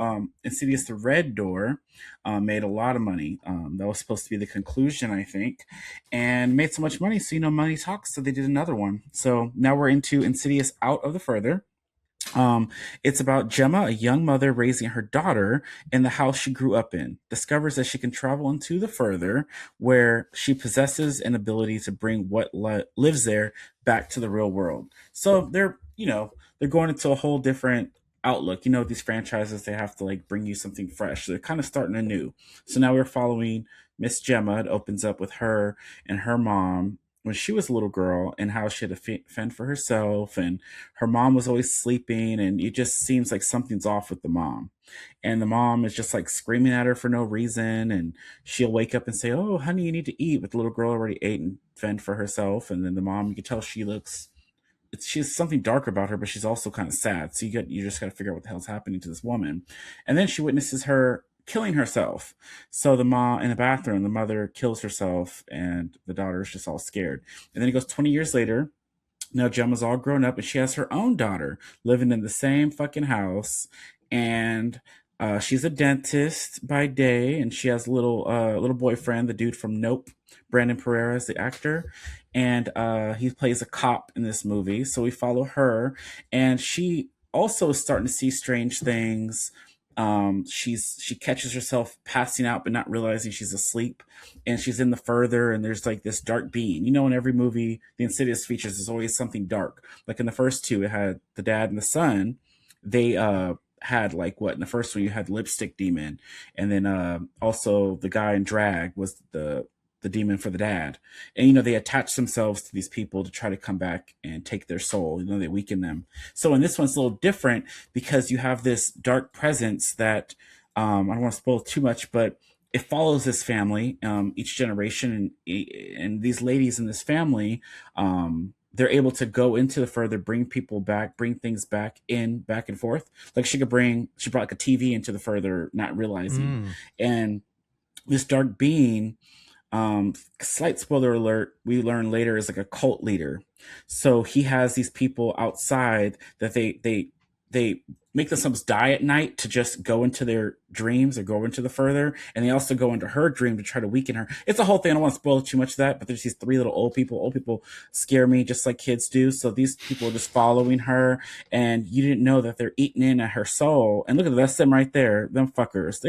S2: Insidious The Red Door made a lot of money. That was supposed to be the conclusion, I think, and made so much money. So, money talks. So they did another one. So now we're into Insidious Out of the Further. It's about Gemma, a young mother raising her daughter in the house she grew up in, discovers that she can travel into the Further, where she possesses an ability to bring what lives there back to the real world. So they're going into a whole different outlook. These franchises, they have to like bring you something fresh. So they're kind of starting anew. So now we're following Miss Gemma. It opens up with her and her mom when she was a little girl and how she had to fend for herself, and her mom was always sleeping, and it just seems like something's off with the mom. And the mom is just like screaming at her for no reason, and she'll wake up and say, "Oh, honey, you need to eat," but the little girl already ate and fend for herself. And then the mom, you can tell she has something dark about her, but she's also kind of sad. So you just got to figure out what the hell's happening to this woman. And then she witnesses her killing herself. So the mom in the bathroom, the mother kills herself and the daughter is just all scared. And then it goes 20 years later. Now Gemma's all grown up and she has her own daughter living in the same fucking house. And she's a dentist by day, and she has a little boyfriend, the dude from Nope, Brandon Pereira is the actor, and he plays a cop in this movie. So we follow her, and she also is starting to see strange things. She catches herself passing out but not realizing she's asleep, and she's in the further, and there's like this dark being. In every movie the Insidious features, there's always something dark. Like in the first two, it had the dad and the son. They had like what in the first one you had lipstick demon, and then also the guy in drag was the demon for the dad. And they attach themselves to these people to try to come back and take their soul. They weaken them. So in this one, it's a little different because you have this dark presence that I don't want to spoil too much, but it follows this family each generation, and these ladies in this family, they're able to go into the further, bring people back, bring things back and forth. Like she brought like a TV into the further, not realizing. And this dark being, slight spoiler alert, we learn later, is like a cult leader. So he has these people outside that they make themselves die at night to just go into their dreams or go into the further. And they also go into her dream to try to weaken her. It's a whole thing. I don't want to spoil too much of that, but there's these three little old people. Old people scare me just like kids do. So these people are just following her, and you didn't know that they're eating in at her soul. And look at that's them right there. Them fuckers.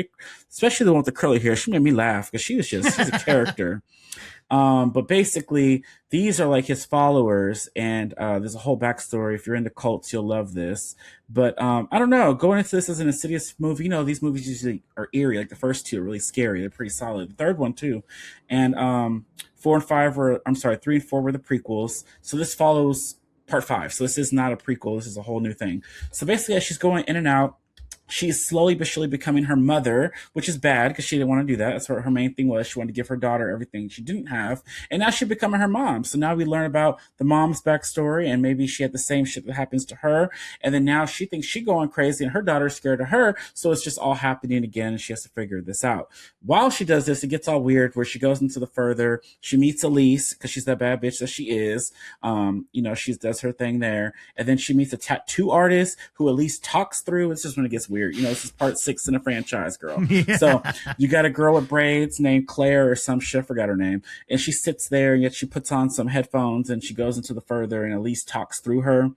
S2: Especially the one with the curly hair. She made me laugh because she's a character. But basically, these are like his followers, and there's a whole backstory. If you're into cults, you'll love this. But I don't know. Going into this as an Insidious movie, these movies usually are eerie. Like the first two are really scary. They're pretty solid. The third one too. And 3 and 4 were the prequels. So this follows part 5. So this is not a prequel. This is a whole new thing. So basically, as she's going in and out, she's slowly but surely becoming her mother, which is bad because she didn't want to do that. That's what her main thing was. She wanted to give her daughter everything she didn't have. And now she's becoming her mom. So now we learn about the mom's backstory, and maybe she had the same shit that happens to her. And then now she thinks she's going crazy and her daughter's scared of her. So it's just all happening again, and she has to figure this out. While she does this, it gets all weird where she goes into the further. She meets Elise because she's that bad bitch that she is. She does her thing there. And then she meets a tattoo artist who Elise talks through. It's just when it gets weird. This is part 6 in a franchise, girl. Yeah. So you got a girl with braids named Claire or some shit, I forgot her name. And she sits there, and yet she puts on some headphones, and she goes into the further, and Elise talks through her.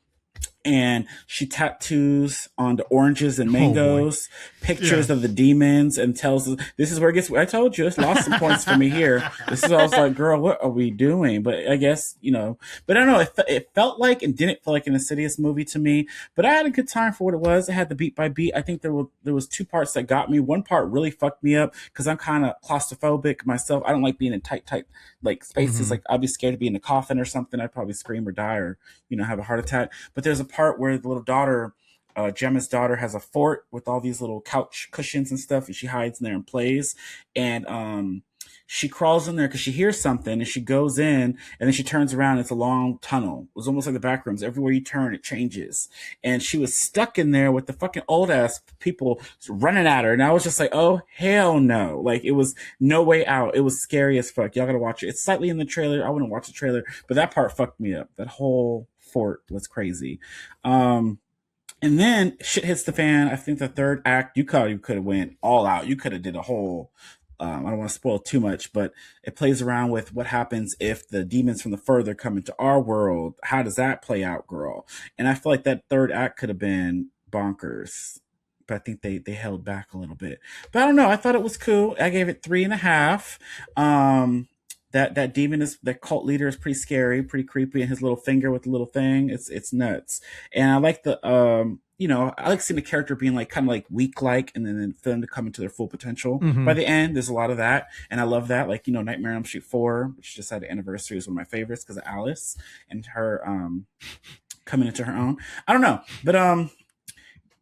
S2: And she tattoos on the oranges and mangoes pictures of the demons, and tells us, this is where it gets, I told you, it's lost some points for me here. This is, I was like, girl, what are we doing? But I guess, but I don't know, it felt like, and didn't feel like an Insidious movie to me, but I had a good time for what it was. It had the beat by beat. I think there was 2 parts that got me. One part really fucked me up because I'm kind of claustrophobic myself. I don't like being in tight like spaces. Like I'd be scared to be in a coffin or something. I'd probably scream or die or, have a heart attack. But there's a part where the little daughter, Gemma's daughter, has a fort with all these little couch cushions and stuff, and she hides in there and plays. And she crawls in there because she hears something, and she goes in, and then she turns around, and it's a long tunnel. It was almost like the back rooms. Everywhere you turn, it changes. And she was stuck in there with the fucking old ass people running at her. And I was just like, oh, hell no. Like, it was no way out. It was scary as fuck. Y'all gotta watch it. It's slightly in the trailer. I wouldn't watch the trailer, but that part fucked me up. That whole fort was crazy. And then shit hits the fan. I think the third act, you could have went all out. You could have did a whole, I don't want to spoil too much, but it plays around with what happens if the demons from the further come into our world. How does that play out, girl? And I feel like that third act could have been bonkers, but I think they held back a little bit. But I don't know. I thought it was cool. I gave it 3.5. That demon that cult leader is pretty scary, pretty creepy, and his little finger with the little thing, it's nuts. And I like the I like seeing the character being like kind of like weak like, and then for them to come into their full potential by the end. There's a lot of that, and I love that. Like Nightmare on Elm Street 4, which just had an anniversary, is one of my favorites because of Alice and her coming into her own. I don't know, but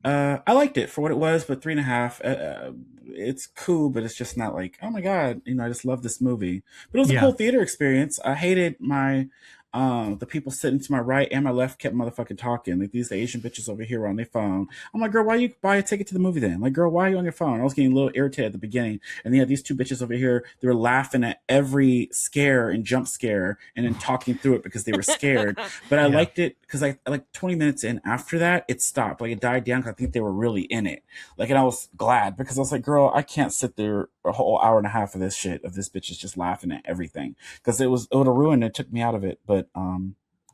S2: I liked it for what it was, but 3.5. It's cool, but it's just not like, oh my god, I just love this movie. But it was a cool theater experience. I hated my The people sitting to my right and my left kept motherfucking talking. Like, these Asian bitches over here were on their phone. I'm like, girl, why you buy a ticket to the movie then? Like, girl, why are you on your phone? I was getting a little irritated at the beginning. And then you had these two bitches over here. They were laughing at every scare and jump scare and then talking through it because they were scared. But I liked it because I like 20 minutes in after that, it stopped. Like, it died down because I think they were really in it. Like, and I was glad because I was like, girl, I can't sit there a whole hour and a half of this shit, of this bitches just laughing at everything, because it would have ruined it. It took me out of it. But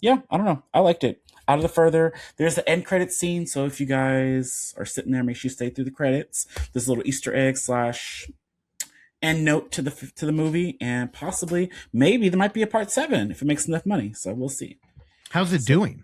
S2: yeah, I don't know. I liked it. Out of the further, there's the end credit scene. So if you guys are sitting there, make sure you stay through the credits. There's a little Easter egg / end note to the movie, and possibly, maybe there might be a part 7 if it makes enough money. So we'll see.
S4: How's it doing?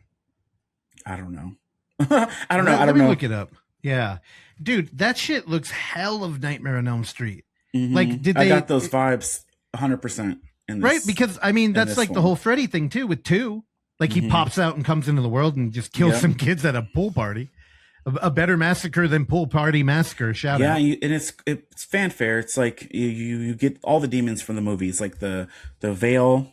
S2: I don't know. I don't know.
S4: Let me look it up. Yeah, dude, that shit looks hell of Nightmare on Elm Street.
S2: Mm-hmm.
S4: Like, did
S2: I
S4: they
S2: got those vibes 100%.
S4: Right, because I mean that's like the whole Freddy thing too with 2. Like, he pops out and comes into the world and just kills some kids at a pool party. A better massacre than Pool Party Massacre. Shout out.
S2: Yeah, and it's fanfare. It's like you get all the demons from the movies. Like the veil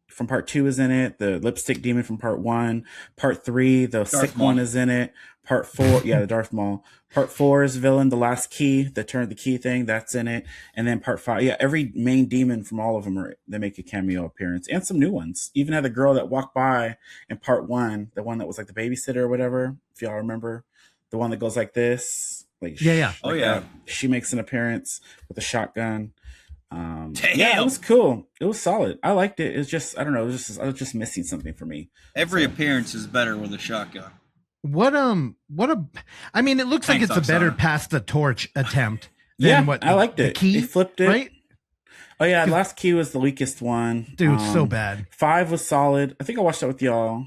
S2: from part 2 is in it. The lipstick demon from part 1. Part 3, the sick one is in it. Part 4, the Darth Maul. Part 4 is villain, the last key, the turn the key thing, that's in it. And then part 5, every main demon from all of them they make a cameo appearance, and some new ones. Even had the girl that walked by in part 1, the one that was like the babysitter or whatever, if y'all remember, the one that goes like this, like she makes an appearance with a shotgun. Yeah, it was cool. It was solid. I liked it. It was just, I don't know, I was just missing something for me.
S3: Every appearance is better with a shotgun.
S4: I mean, it looks like it's a better pass the torch attempt than what
S2: I liked it.
S4: Key,
S2: he flipped it.
S4: Right?
S2: Oh yeah, last key was the weakest one.
S4: Dude, so bad.
S2: 5 was solid. I think I watched that with y'all.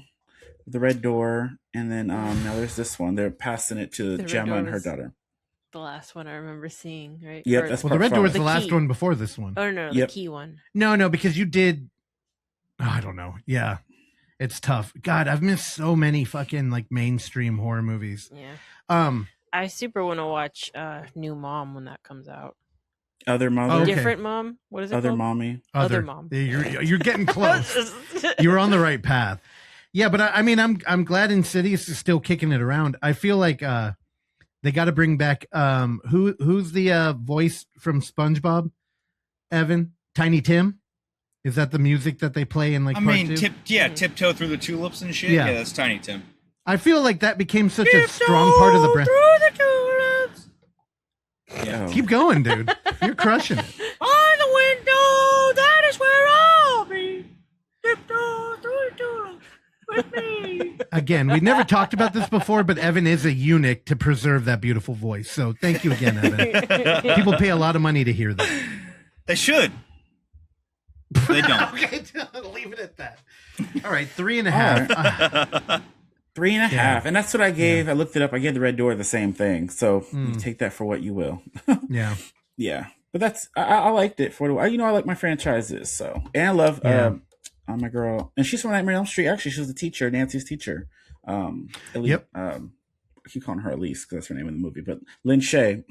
S2: The red door, and then now there's this one. They're passing it to Gemma and her daughter.
S5: The last one I remember seeing, right?
S2: Yep, that's
S4: the red door was the last one before this one.
S5: Oh no, the key one.
S4: No, because you did. Oh, I don't know. Yeah, it's tough. God, I've missed so many fucking like mainstream horror movies.
S5: Yeah. I super want to watch New Mom when that comes out.
S2: Other Mother?
S5: Okay. Different Mom? What is it
S2: Other
S5: called?
S2: Mommy?
S5: Other Mom.
S4: You're getting close. You're on the right path. Yeah, but I mean, I'm glad Insidious is still kicking it around. I feel like they got to bring back who's the voice from SpongeBob? Evan? Tiny Tim? Is that the music that they play in like part 2?
S3: Tiptoe Through the Tulips and shit.
S4: Yeah.
S3: Yeah, that's Tiny Tim.
S4: I feel like that became such a strong part of the brand.
S3: Yeah.
S4: Keep going, dude. You're crushing it.
S16: On the window, that is where I'll be. Tiptoe through the tulips with me.
S4: Again, we never talked about this before, but Evan is a eunuch to preserve that beautiful voice. So thank you again, Evan. People pay a lot of money to hear that.
S3: They should. They don't.
S4: Okay, leave it at that. All right, 3.5.
S2: 3.5, and that's what I gave. I looked it up. I gave the red door the same thing. So you take that for what you will.
S4: Yeah.
S2: But that's I liked it for the. I like my franchises. So, and I love my girl, and she's from Nightmare on Elm Street. Actually, she was the teacher, Nancy's teacher.
S4: Yep.
S2: I keep calling her Elise because that's her name in the movie, but Lynn Shay.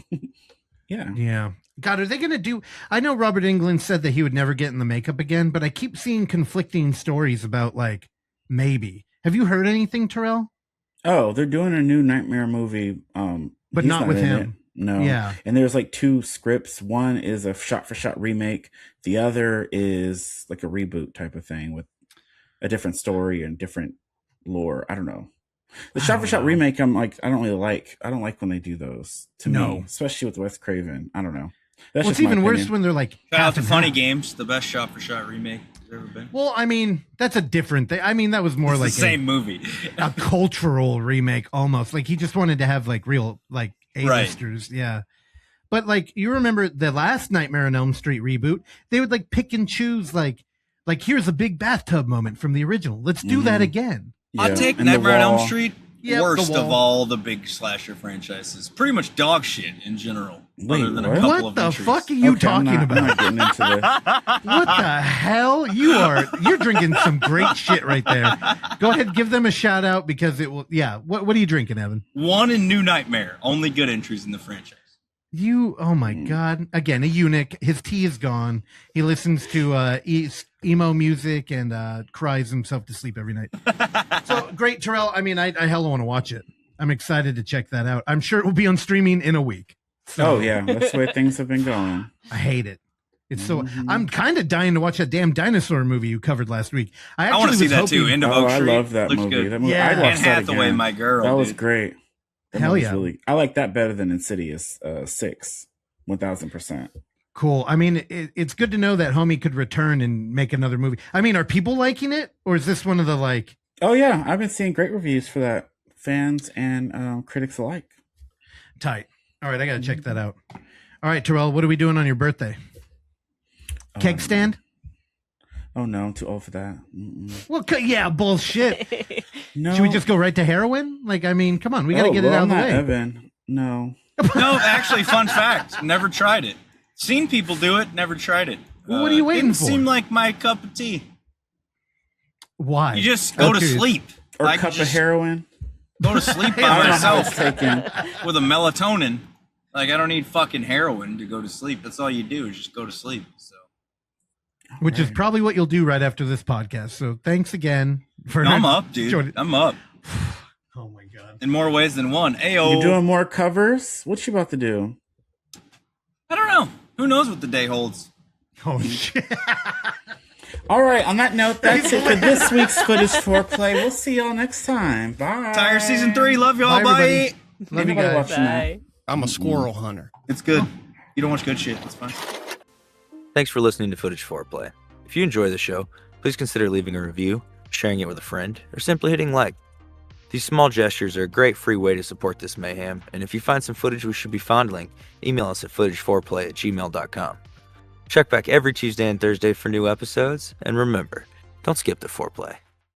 S4: Yeah. God, are they going to do... I know Robert Englund said that he would never get in the makeup again, but I keep seeing conflicting stories about, like, maybe. Have you heard anything, Terrell?
S2: Oh, they're doing a new Nightmare movie.
S4: But
S2: he's
S4: not with
S2: in
S4: him.
S2: it. No.
S4: Yeah.
S2: And there's like 2 scripts. One is a shot-for-shot remake. The other is like a reboot type of thing with a different story and different lore. I don't know. The shot-for-shot remake, I don't really like. I don't like when they do those to me, especially with Wes Craven. I don't know. That's
S4: it's even worse when they're like...
S3: Shout out to Funny Games, the best shot-for-shot remake there's ever been.
S4: Well, I mean, that's a different thing. I mean, that was more
S3: It's
S4: like
S3: the same movie.
S4: a cultural remake almost. Like, he just wanted to have like real, like, A-listers. Right. Yeah. But like, you remember the last Nightmare on Elm Street reboot, they would like pick and choose like here's a big bathtub moment from the original. Let's do that again.
S3: I'll take Nightmare on Elm Street. Worst of all the big slasher franchises. Pretty much dog shit in general.
S2: Wait,
S3: other than a couple
S4: what
S3: of
S4: the
S3: entries.
S4: fuck are you talking
S2: I'm
S4: about?
S2: not getting into this.
S4: What the hell? You're drinking some great shit right there. Go ahead, give them a shout out because it will. Yeah. What are you drinking, Evan?
S3: One in New Nightmare. Only good entries in the franchise.
S4: Oh my God. Again, a eunuch. His tea is gone. He listens to emo music and cries himself to sleep every night. So great, Terrell. I mean, I hella want to watch it. I'm excited to check that out. I'm sure it will be on streaming in a week. So,
S2: oh yeah, that's the way things have been going.
S4: I hate it. It's so. I'm kind of dying to watch that damn dinosaur movie you covered last week. I
S3: want to see that too. End of Oak Street.
S2: I love that movie.
S3: Good.
S2: That movie.
S4: Yeah.
S2: I watched
S3: Anne Hathaway,
S2: again.
S3: my girl.
S2: That was
S3: dude.
S2: great. That
S4: Hell
S2: movie's
S4: yeah.
S2: Really, I like that better than Insidious 6, 1000%.
S4: Cool. I mean, it's good to know that homie could return and make another movie. I mean, are people liking it, or is this one of the like?
S2: Oh yeah, I've been seeing great reviews for that, fans and critics alike.
S4: Tight. All right, I gotta check that out. All right, Terrell, what are we doing on your birthday? Keg stand?
S2: Oh no, I'm too old for that.
S4: Well, yeah, bullshit.
S2: No.
S4: Should we just go right to heroin? Like, I mean, come on, we got to get it out of the way.
S2: Evan. No.
S3: No, actually, fun fact. Never tried it. Seen people do it. Never tried it.
S4: Well, what are you waiting
S3: didn't
S4: for?
S3: Seem like my cup of tea.
S4: Why?
S3: You just go to sleep.
S2: Or
S3: I
S2: a cup
S3: just
S2: of heroin.
S3: Go to sleep
S2: I
S3: by
S2: don't know how
S3: myself
S2: it's taken.
S3: with a melatonin. Like, I don't need fucking heroin to go to sleep. That's all you do is just go to sleep. So.
S4: Which is probably what you'll do right after this podcast. So thanks again for.
S3: No, I'm up, dude. I'm up.
S4: Oh my god!
S3: In more ways than one. Ayo.
S2: You doing more covers? What you about to do?
S3: I don't know. Who knows what the day holds?
S4: Oh shit!
S2: All right. On that note, that's it for this week's Footage Foreplay. We'll see y'all next time. Bye.
S3: Tire season 3. Love y'all.
S4: Bye,
S3: Bye.
S4: Love you guys.
S5: Bye.
S18: I'm a squirrel hunter.
S3: It's good. You don't watch good shit. It's fine.
S19: Thanks for listening to Footage Foreplay. If you enjoy the show, please consider leaving a review, sharing it with a friend, or simply hitting like. These small gestures are a great free way to support this mayhem, and if you find some footage we should be fondling, email us at footageforeplay@gmail.com. Check back every Tuesday and Thursday for new episodes, and remember, don't skip the foreplay.